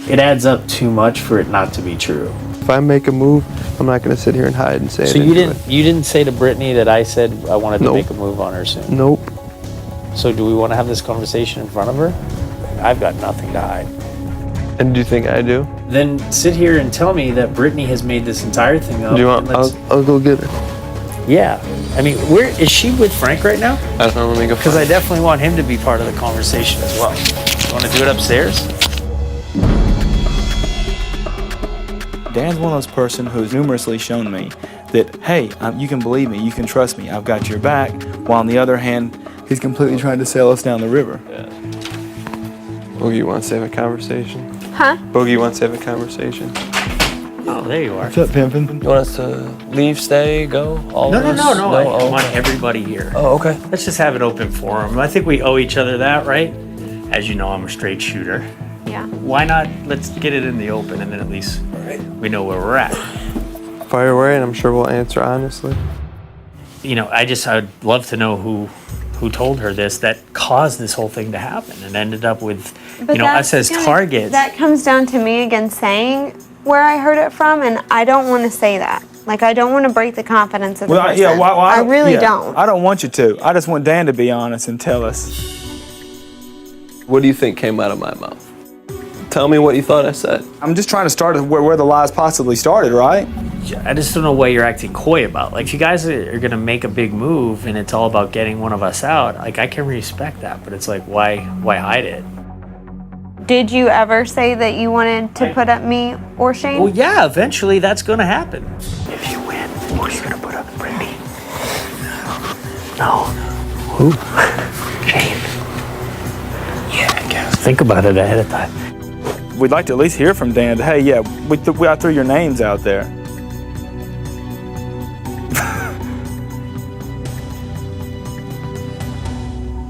It adds up too much for it not to be true. If I make a move, I'm not going to sit here and hide and say So you didn't say to Brittany that I said I wanted to make a move on her soon? Nope. So do we want to have this conversation in front of her? I've got nothing to hide. And do you think I do? Then sit here and tell me that Brittany has made this entire thing up. Do you want? I'll go get her. Yeah. I mean, where is she with Frank right now? I don't know. Let me go. Because I definitely want him to be part of the conversation as well. You want to do it upstairs? Dan's one of those person who's numerously shown me that, hey, you can believe me, you can trust me, I've got your back, while on the other hand, he's completely trying to sail us down the river. Yeah. Boogie, you want to save a conversation? Huh? Boogie, you want to save a conversation? Oh, there you are. What's up, Pimpin'? You want us to leave, stay, go? All No. of us? I want everybody here. Oh, okay. Let's just have it open forum. I think we owe each other that, right? As you know, I'm a straight shooter. Yeah. Why not? Let's get it in the open, and then at least we know where we're at. Fire away, and I'm sure we'll answer honestly. You know, I'd love to know who told her this that caused this whole thing to happen and ended up with, But us as targets. That comes down to me again saying where I heard it from, and I don't want to say that. Like, I don't want to break the confidence of the person. I really don't. I don't want you to. I just want Dan to be honest and tell us. What do you think came out of my mouth? Tell me what you thought I said. I'm just trying to start where the lies possibly started, right? I just don't know what you're acting coy about. Like, if you guys are gonna make a big move and it's all about getting one of us out, like, I can respect that, but it's like, why hide it? Did you ever say that you wanted to put up me or Shane? Well, yeah, eventually that's gonna happen. If you win, who are you gonna put up, Brittany? No. Who? Shane. Yeah, I guess. Think about it ahead of time. We'd like to at least hear from Dan. Hey, yeah, I threw your names out there.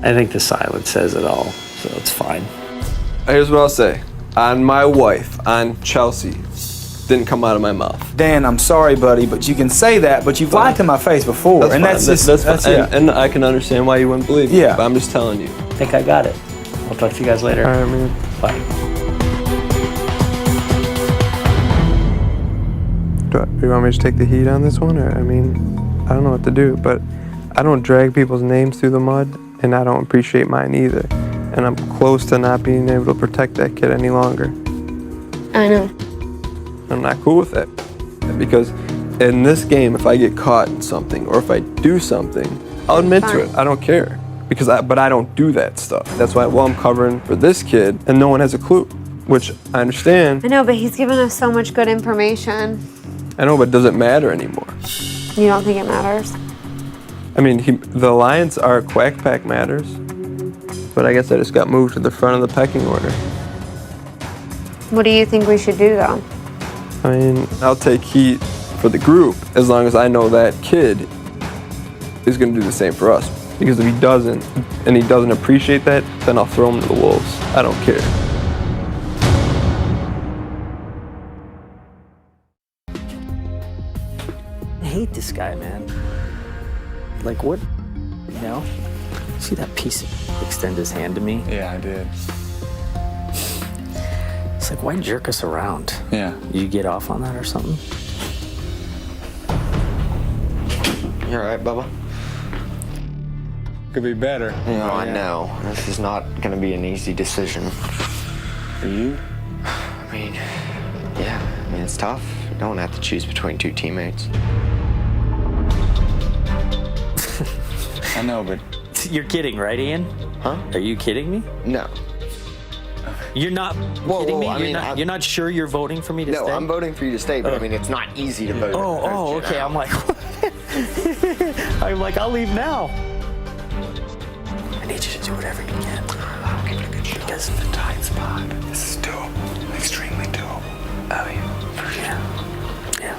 I think the silence says it all, so it's fine. Here's what I'll say. On my wife, on Chelsea, didn't come out of my mouth. Dan, I'm sorry, buddy, but you can say that, but you've lied to my face before, That's and fine. that's fine. And I can understand why you wouldn't believe me. Yeah. But I'm just telling you. I think I got it. I'll talk to you guys later. All right, man. Bye. Do you want me to take the heat on this one? Or, I mean, I don't know what to do, but I don't drag people's names through the mud, and I don't appreciate mine either. And I'm close to not being able to protect that kid any longer. I know. I'm not cool with that. Because in this game, if I get caught in something, or if I do something, I'll admit to it. I don't care. But I don't do that stuff. That's why, I'm covering for this kid, and no one has a clue, which I understand. I know, but he's given us so much good information. I know, but it doesn't matter anymore. You don't think it matters? I mean, the Alliance, our Quack Pack matters, but I guess I just got moved to the front of the pecking order. What do you think we should do, though? I mean, I'll take heat for the group as long as I know that kid is going to do the same for us. Because if he doesn't, and he doesn't appreciate that, then I'll throw him to the wolves. I don't care. I hate this guy, man. Like, what? You know? See that piece extend his hand to me? Yeah, I did. It's like, why jerk us around? Yeah. You get off on that or something? You alright, Bubba? Could be better. I know. This is not going to be an easy decision. For you? I mean, yeah. I mean, it's tough. You don't have to choose between two teammates. I know, but... You're kidding, right, Ian? Huh? Are you kidding me? No. You're not kidding me? You're not sure you're voting for me to stay? No, I'm voting for you to stay, but I mean, it's not easy to vote. Okay. I'm like, I'll leave now. I need you to do whatever you can. I'll give it a good shot. Because the tight spot. This is doable. Extremely doable. Oh, yeah. For sure. Yeah.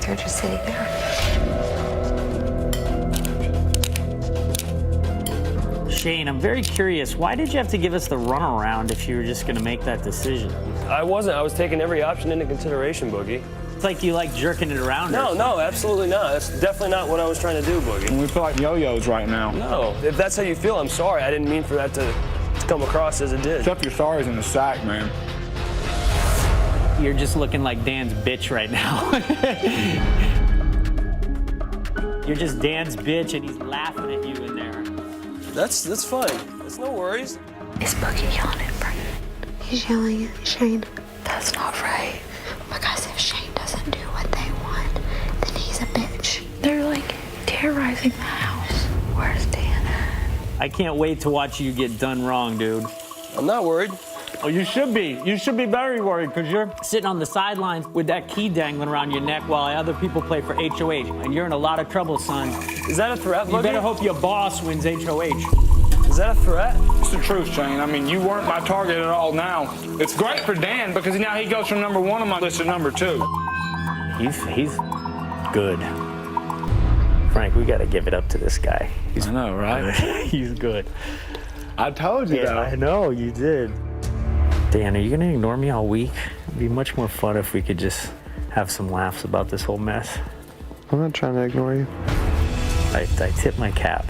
they're just sitting there. Shane, I'm very curious. Why did you have to give us the runaround if you were just going to make that decision? I wasn't. I was taking every option into consideration, Boogie. It's like you like jerking it around. No, absolutely not. That's definitely not what I was trying to do, Boogie. We feel like yo-yos right now. No, if that's how you feel, I'm sorry. I didn't mean for that to come across as it did. Stuff your sorries in the sack, man. You're just looking like Dan's bitch right now. You're just Dan's bitch, and he's laughing at you in there. That's fine. That's no worries. Is Boogie yelling at Brennan? He's yelling at Shane. That's not right. Because if Shane doesn't do what they want, then he's a bitch. They're like terrorizing the house. Where's Dan at? I can't wait to watch you get done wrong, dude. I'm not worried. Oh, you should be. You should be very worried because you're sitting on the sidelines with that key dangling around your neck while other people play for HOH. And you're in a lot of trouble, son. Is that a threat, Boogie? You better hope your boss wins HOH. Is that a threat? It's the truth, Shane. I mean, you weren't my target at all now. It's great for Dan because now he goes from number 1 on my list to number 2. He's good. Frank, we got to give it up to this guy. I know, right? He's good. I told you, though. I know, you did. Dan, are you going to ignore me all week? It'd be much more fun if we could just have some laughs about this whole mess. I'm not trying to ignore you. I tip my cap.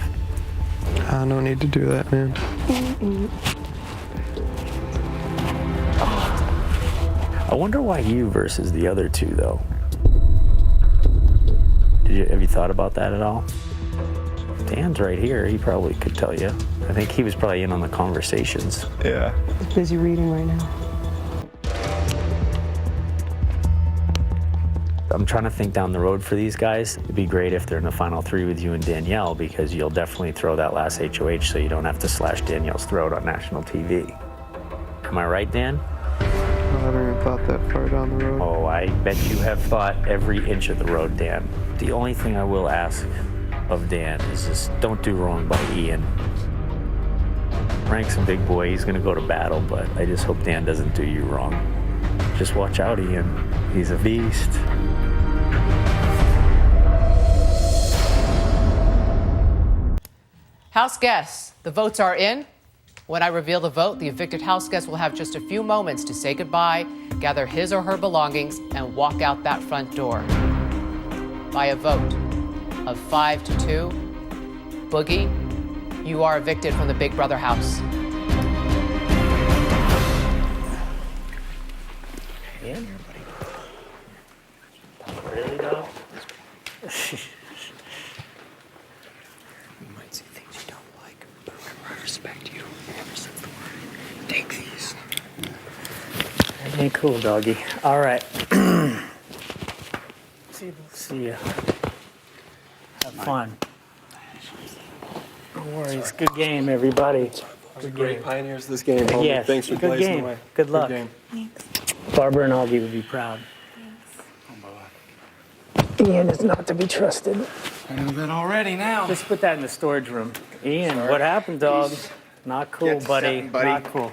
No need to do that, man. I wonder why you versus the other two, though. Have you thought about that at all? Dan's right here. He probably could tell you. I think he was probably in on the conversations. Yeah. He's busy reading right now. I'm trying to think down the road for these guys. It'd be great if they're in the final 3 with you and Danielle because you'll definitely throw that last HOH so you don't have to slash Danielle's throat on national TV. Am I right, Dan? I haven't even thought that far down the road. Oh, I bet you have thought every inch of the road, Dan. The only thing I will ask of Dan is just don't do wrong by Ian. Frank's a big boy. He's going to go to battle, but I just hope Dan doesn't do you wrong. Just watch out, Ian. He's a beast. House guests, the votes are in. When I reveal the vote, the evicted house guest will have just a few moments to say goodbye, gather his or her belongings, and walk out that front door. By a vote of 5-2, Boogie, you are evicted from the Big Brother house. Ian? Really, though? I respect you. Ever since the word. Take these. Hey, cool, doggy. All right. See ya. Have fun. No worries. Good game, everybody. Good great game. Pioneers this game. Homie. Yes. Thanks for Good blazing game. the way. Good luck. Good game. Thanks. Barbara and Augie would be proud. Ian is not to be trusted. I know that already now. Just put that in the storage room. Ian, what happened, dog? Not cool, buddy. Not cool.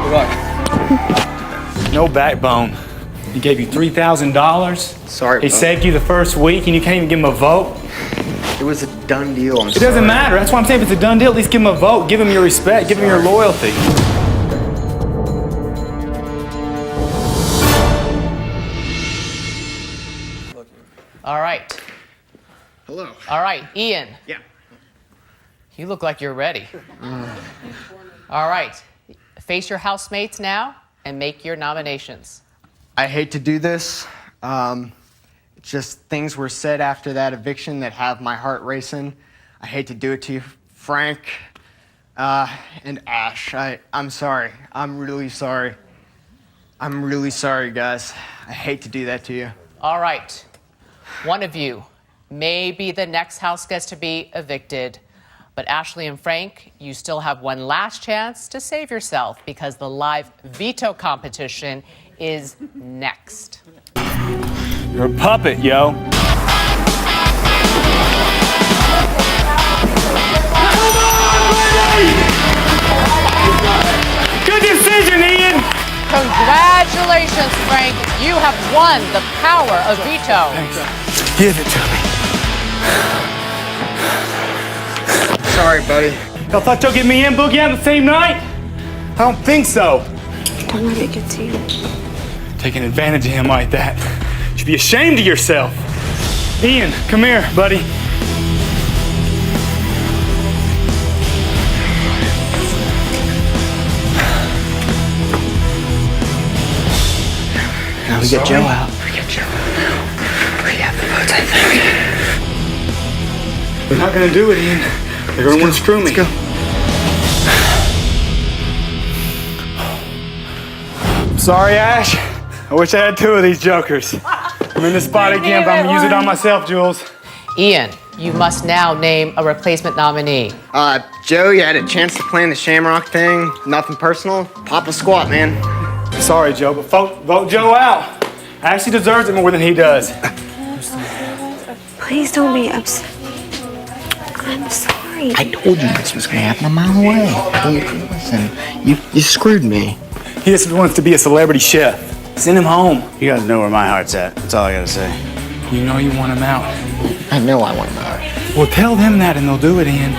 Good luck. No backbone. He gave you $3,000. Sorry, He bro. saved you the first week, and you can't even give him a vote. It was a done deal. It doesn't matter. That's why I'm saying if it's a done deal, at least give him a vote. Give him your respect. Give him your loyalty. All right. Hello. All right, Ian. Yeah. You look like you're ready. All right. Face your housemates now and make your nominations. I hate to do this. Just things were said after that eviction that have my heart racing. I hate to do it to you, Frank, and Ash. I'm sorry. I'm really sorry. I'm really sorry, guys. I hate to do that to you. All right. One of you may be the next house guest to be evicted, but Ashley and Frank, you still have one last chance to save yourself because the live veto competition is next. You're a puppet, yo. Come on, Brittany! decision, Ian. Congratulations, Frank. You have won the power of veto. Give it to me. Sorry, buddy. Y'all thought y'all get me and Boogie on the same night? I don't think so. Don't let it get to you. Taking advantage of him like that. You should be ashamed of yourself. Ian, come here, buddy. Now we get Joe out. We get Joe out. We have the votes, I think. They're not gonna do it, Ian. They're gonna want to screw me. Let's go. Sorry, Ash. I wish I had two of these jokers. I'm in this spot again, but I'm gonna use it on myself, Jules. Ian, you must now name a replacement nominee. Joe, you had a chance to plan the Shamrock thing. Nothing personal. Pop a squat, man. Sorry, Joe, but vote Joe out. Ashley deserves it more than he does. Please don't be upset. I'm sorry. I told you this was gonna happen a mile away. Listen, you screwed me. He just wants to be a celebrity chef. Send him home. You guys know where my heart's at. That's all I gotta say. You know you want him out. I know I want him out. Well, tell them that and they'll do it, Ian.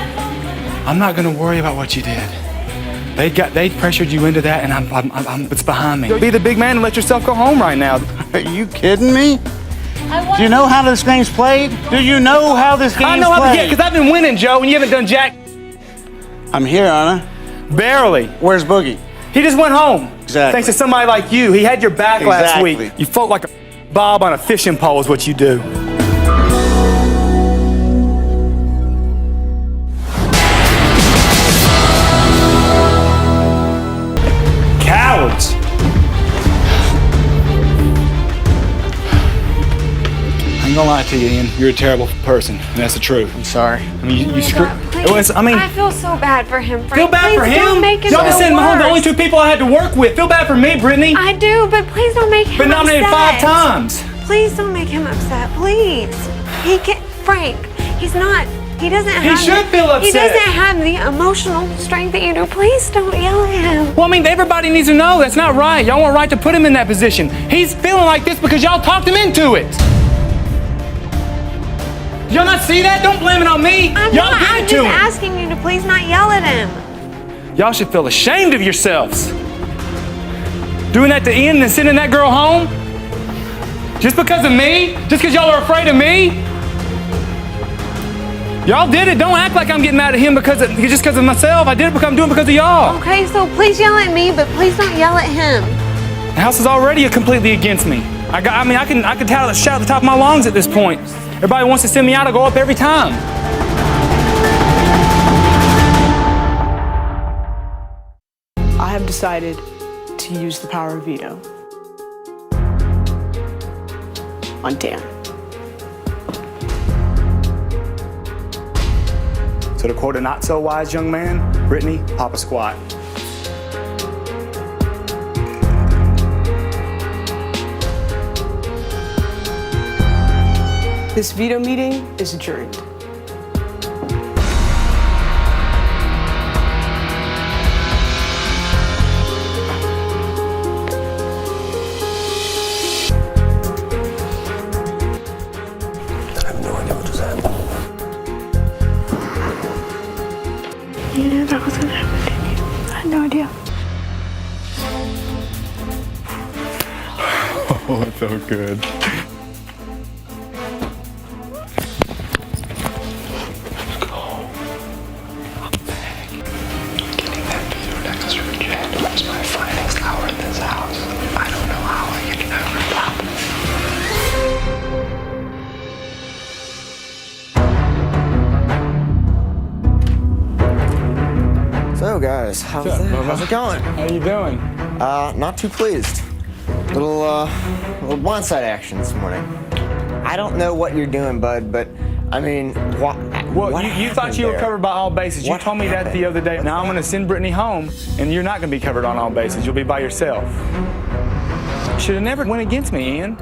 I'm not gonna worry about what you did. They pressured you into that, and it's behind me. Be the big man and let yourself go home right now. Are you kidding me? Do you know how this game's played? Do you know how this game's played? I know how to get, because I've been winning, Joe, and you haven't done jack. I'm here, Anna. Barely. Where's Boogie? He just went home. Exactly. Thanks to somebody like you. He had your back last week. You float like a bob on a fishing pole is what you do. Cowards. I ain't gonna lie to you, Ian. You're a terrible person, and that's the truth. I'm sorry. I mean, you screwed. I feel so bad for him, Frank. Feel bad for Please him? don't make him Y'all feel sent him home. The worse. only two people I had to work with. Feel bad for me, Brittany. I do, but please don't make him Been nominated upset. 5 times. Please don't make him upset, please. He can't, Frank, he's not, he doesn't have. He should feel upset. He doesn't have the emotional strength that you do. Please don't yell at him. Well, I mean, everybody needs to know that's not right. Y'all weren't right to put him in that position. He's feeling like this because y'all talked him into it. Y'all not see that? Don't blame it on me. I'm Y'all not, did I'm it to just him. asking you to please not yell at him. Y'all should feel ashamed of yourselves. Doing that to Ian and then sending that girl home? Just because of me? Just because y'all are afraid of me? Y'all did it. Don't act like I'm getting mad at him just because of myself. I did it because I'm doing it because of y'all. Okay, so please yell at me, but please don't yell at him. The house is already completely against me. I can shout at the top of my lungs at this point. Everybody wants to send me out. I go up every time. I have decided to use the power of veto on Dan. So to quote a not so wise young man, Brittany, pop a squat. This veto meeting is adjourned. I have no idea what just happened. You knew that was gonna happen, didn't you? I had no idea. Oh, that felt good. Was my finest hour in this house. I don't know how I get over that. So guys, how's it going? How you doing? Not too pleased. Little blindside action this morning. I don't know what you're doing, bud, but I mean, what you thought you were covered by all bases. You told me that the other day. Now I'm going to send Brittany home, and you're not going to be covered on all bases. You'll be by yourself. You should have never went against me, Ian.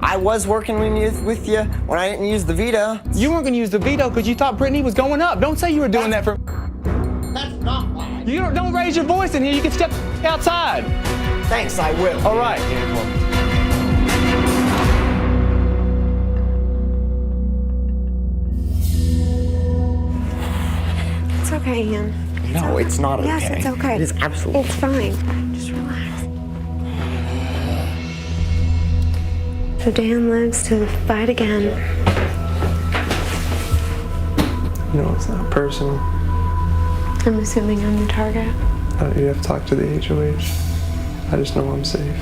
I was working with you when I didn't use the veto. You weren't going to use the veto because you thought Brittany was going up. Don't say you were doing that for... That's not why. You don't raise your voice in here. You can step outside. Thanks, I will. All right. It's okay, Ian. No, it's not okay. Yes, it's okay. It is absolutely. It's fine. Just relax. So Dan lives to fight again. No, it's not personal. I'm assuming I'm the target. You have to talk to the HOH. I just know I'm safe.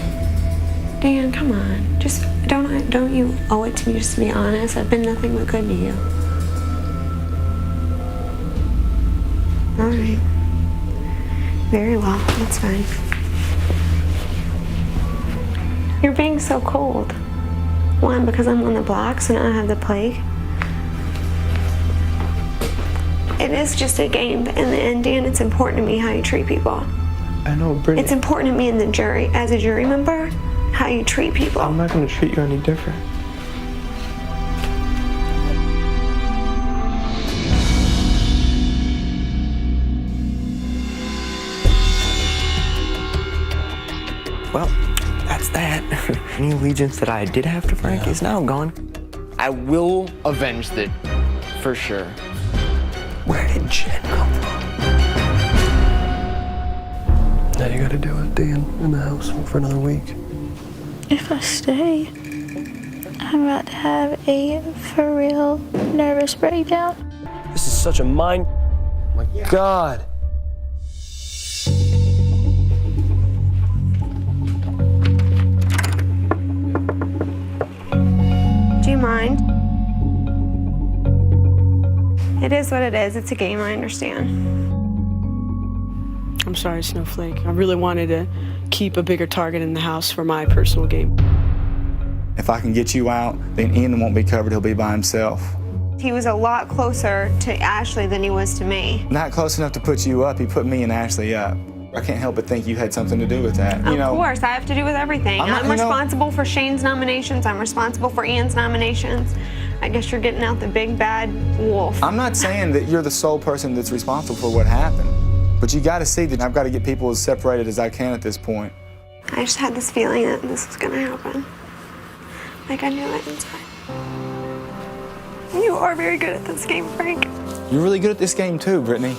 Dan, come on. Just don't you owe it to me just to be honest? I've been nothing but good to you. All right. Very well. That's fine. You're being so cold. One, because I'm on the block, so now I have the plague. It is just a game, but in the end, Dan, it's important to me how you treat people. I know, Brittany. It's important to me in the jury, as a jury member, how you treat people. I'm not going to treat you any different. Well, that's that. Any allegiance that I did have to Frank is now gone. I will avenge it, for sure. Where did Jen come from? Now you gotta do it, Dan, in the house for another week. If I stay, I'm about to have a for real nervous breakdown. This is such a mind. Oh my God. Do you mind? It is what it is. It's a game, I understand. I'm sorry, Snowflake. I really wanted to keep a bigger target in the house for my personal game. If I can get you out, then Ian won't be covered. He'll be by himself. He was a lot closer to Ashley than he was to me. Not close enough to put you up. He put me and Ashley up. I can't help but think you had something to do with that. Of course, I have to do with everything. I'm responsible for Shane's nominations. I'm responsible for Ian's nominations. I guess you're getting out the big bad wolf. I'm not saying that you're the sole person that's responsible for what happened, but you got to see that I've got to get people as separated as I can at this point. I just had this feeling that this was going to happen. Like I knew it inside. You are very good at this game, Frank. You're really good at this game too, Brittany.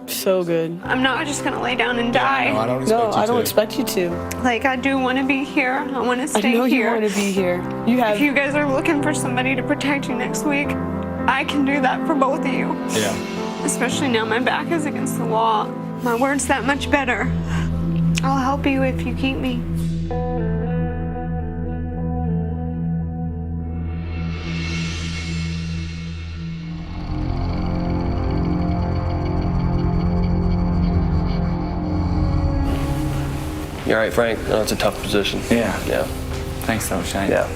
So good. I'm not just going to lay down and die. No, I don't expect you to. I don't expect you to. Like, I do want to be here. I want to stay I know here. you want to be here. If you guys are looking for somebody to protect you next week, I can do that for both of you. Yeah. Especially now my back is against the wall. My word's that much better. I'll help you if you keep me. You're right, Frank. No, it's a tough position. Yeah. Yeah. Thanks though, Shane. Yeah.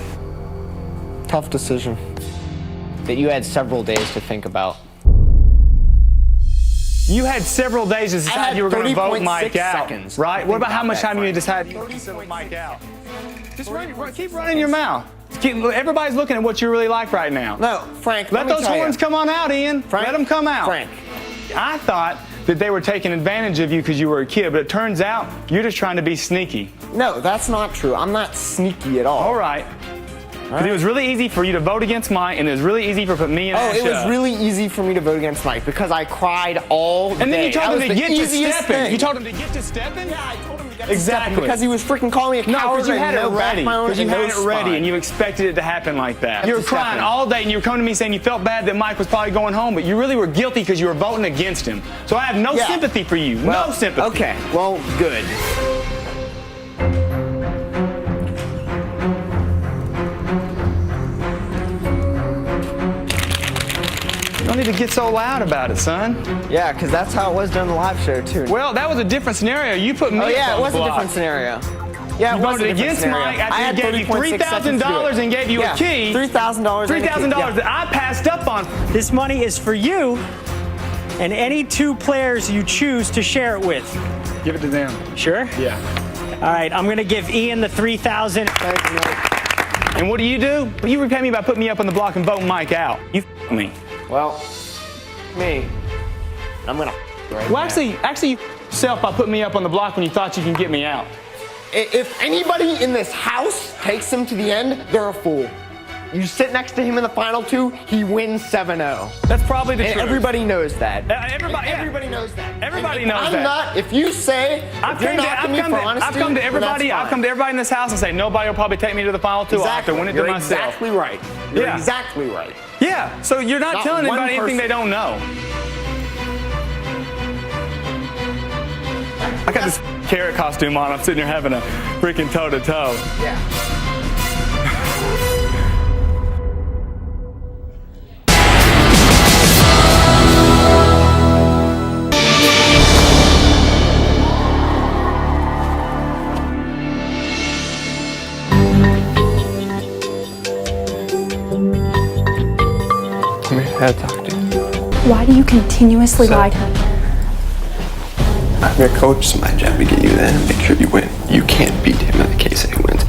Tough decision that you had several days to think about. You had several days to decide you were going to vote Mike out, seconds right? What about how much time you decided you were going to vote Mike out? Just keep running your mouth. Everybody's looking at what you really like right now. No, Frank, let those horns come on out, Ian. Frank, let them come out. Frank. I thought that they were taking advantage of you because you were a kid, but it turns out you're just trying to be sneaky. No, that's not true. I'm not sneaky at all. All right. Because it was really easy for you to vote against Mike, and it was really easy for me and Ash it was really easy for me to vote against Mike because I cried all day. And then you told him to get to easiest stepping. thing. You told him to get to stepping? Yeah, I told him to get to Exactly. stepping because he was freaking calling me a coward. No, because you had it ready. Because you had it ready, and you expected it to happen like that. You were crying all day, and you were coming to me saying you felt bad that Mike was probably going home, but you really were guilty because you were voting against him. So I have no sympathy for you. Well, no sympathy. Okay, well, good. You don't need to get so loud about it, son. Yeah, because that's how it was during the live show, too. Well, that was a different scenario. You put me Oh, yeah, up on it was the a block. different scenario. Yeah, you voted against Mike after he gave you $3,000 and gave you a key. $3,000. $3,000 that I passed up on. This money is for you and any two players you choose to share it with. Give it to them. Sure? Yeah. All right, I'm going to give Ian the $3,000. Thank you, Mike. And what do? Well, you repay me by putting me up on the block and voting Mike out. You f*** me. Well, me. I'm gonna. Well, actually, yourself by putting me up on the block when you thought you can get me out. If anybody in this house takes him to the end, they're a fool. You sit next to him in the final two, he wins 7-0. That's probably the and truth. Everybody knows that. Everybody knows that. Everybody And knows I'm that. not, if you say, I've if you're knocking me for honesty, I've come to everybody. well, I've come to everybody in this house and say nobody will probably take me to the final two. I'll have to win it to myself. Exactly right. You're exactly right. Yeah. So you're not telling one anybody anything person. they don't know. I got this carrot costume on. I'm sitting here having a freaking toe-to-toe. Yeah. I had to talk to you. Why do you continuously lie to me? I'm your coach, it's my job to get you there and make sure you win. You can't beat him in the case that he wins.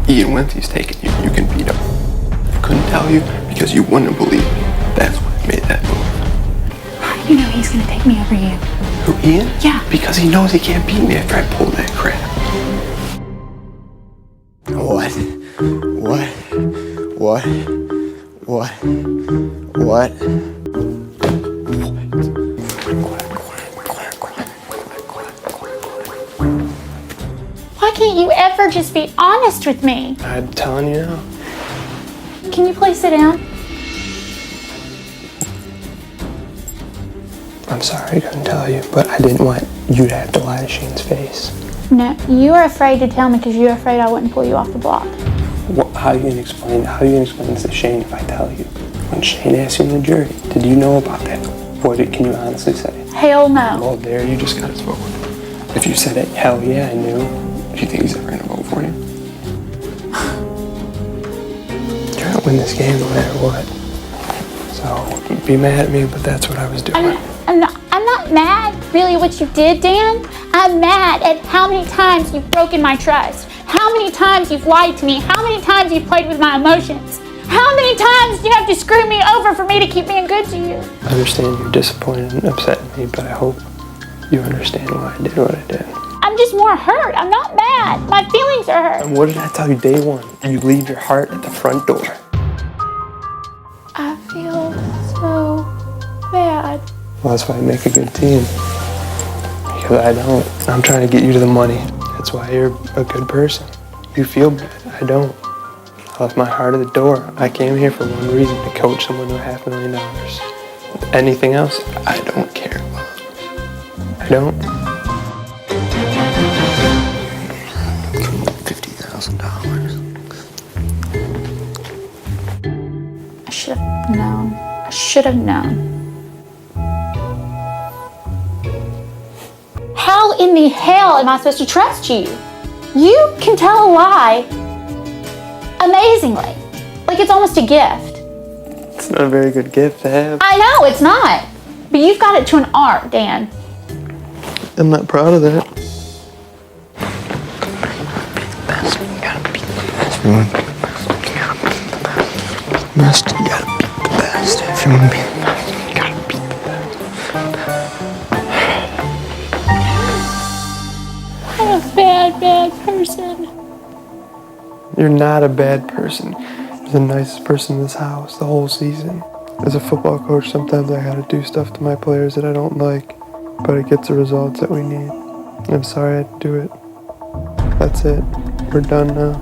Ian wins, he's taking you. You can beat him. I couldn't tell you because you wouldn't believe me. That's why I made that move. How do you know he's gonna take me over you? Who, Ian? Yeah. Because he knows he can't beat me after I pull that crap. What? Why can't you ever just be honest with me? I'm telling you now. Can you please sit down? I'm sorry I couldn't tell you, but I didn't want you to have to lie to Shane's face. No, you were afraid to tell me because you were afraid I wouldn't pull you off the block. How are you gonna explain this to Shane if I tell you? When Shane asked you in the jury, did you know about that? Can you honestly say? Hell no. Well, there you just got his vote. If you said it, hell yeah, I knew. Do you think he's ever gonna vote for you? You're gonna win this game no matter what. So be mad at me, but that's what I was doing. I'm not mad really what you did, Dan. I'm mad at how many times you've broken my trust. How many times you've lied to me. How many times you've played with my emotions. How many times you have to screw me over for me to keep being good to you. I understand you're disappointed and upset at me, but I hope you understand why I did what I did. I'm just more hurt. I'm not mad. My feelings are hurt. And what did I tell you day one? You leave your heart at the front door. I feel so bad. Well, that's why I make a good team. Because I don't. I'm trying to get you to the money. That's why you're a good person. You feel bad. I don't. I left my heart at the door. I came here for one reason, to coach someone to $500,000. Anything else, I don't care about. I don't. $50,000. I should have known. I should have known. How in the hell am I supposed to trust you? You can tell a lie amazingly. Like it's almost a gift. It's not a very good gift to have. I know, it's not. But you've got it to an art, Dan. I'm not proud of that. Everyone, you gotta beat the best. If you want to be the best, you gotta beat the best. I'm a bad person. You're not a bad person. You're the nicest person in this house the whole season. As a football coach, sometimes I gotta do stuff to my players that I don't like, but it gets the results that we need. I'm sorry I had to do it. That's it. We're done now.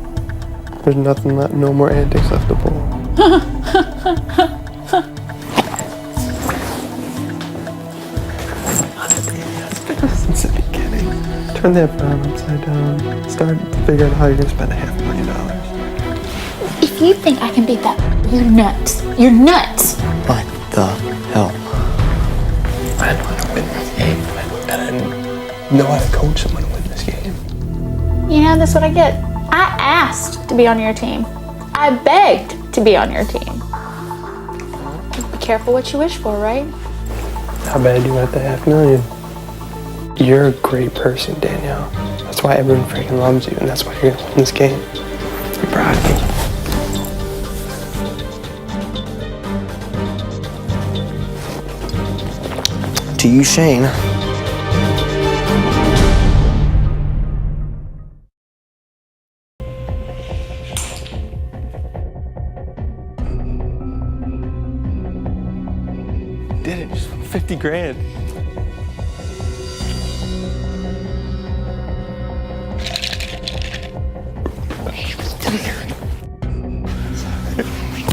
There's nothing left, no more antics left to pull. Since the beginning. Turn that frown upside down. Start figuring out how you're gonna spend $500,000. If you think I can beat that, you're nuts. You're nuts. What the hell? I know how to win this game, and I know how to coach someone to win this game. You know, that's what I get. I asked to be on your team. I begged to be on your team. Be careful what you wish for, right? How bad do you want the $500,000? You're a great person, Danielle. That's why everyone freaking loves you, and that's why you're gonna win this game. I'm proud of you. To you, Shane, did it. Just 50 grand.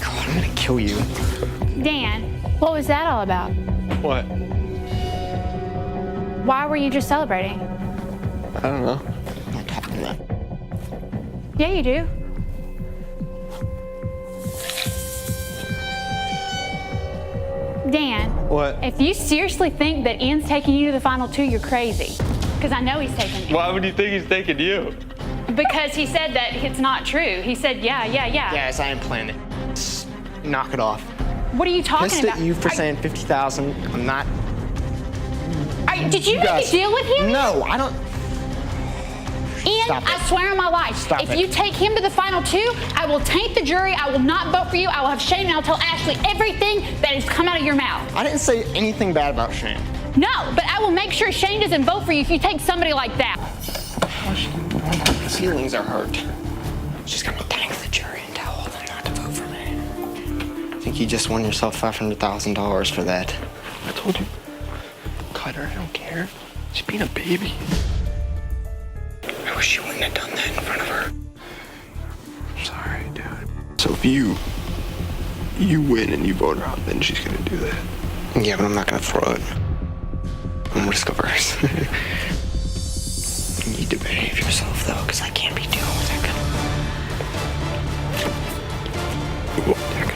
God, I'm gonna kill you. Dan, what was that all about? What? Why were you just celebrating? I don't know. I'm not talking to that. Yeah, you do. Dan. What? If you seriously think that Ian's taking you to the final two, you're crazy. Because I know he's taking you. Why would you think he's taking you? Because he said that it's not true. He said, yeah. Yes, I am planning it. Just knock it off. What are you talking Pissed about? at you for saying 50,000. I'm not. Did you make a deal with him? No, I don't. Ian, Stop it. I swear on my life, Stop if it. you take him to the final two, I will taint the jury. I will not vote for you. I will have Shane, and I'll tell Ashley everything that has come out of your mouth. I didn't say anything bad about Shane. No, but I will make sure Shane doesn't vote for you if you take somebody like that. Feelings are hurt. She's gonna thank the jury and tell them not to vote for me. I think you just won yourself $500,000 for that. I told you. Cut her, I don't care. She's being a baby. I wish you wouldn't have done that in front of her. Sorry, dude. So if you win and you vote her out, then she's gonna do that. Yeah, but I'm not gonna throw it. I'm risk averse. You need to behave yourself, though, because I can't be dealing with that kind of...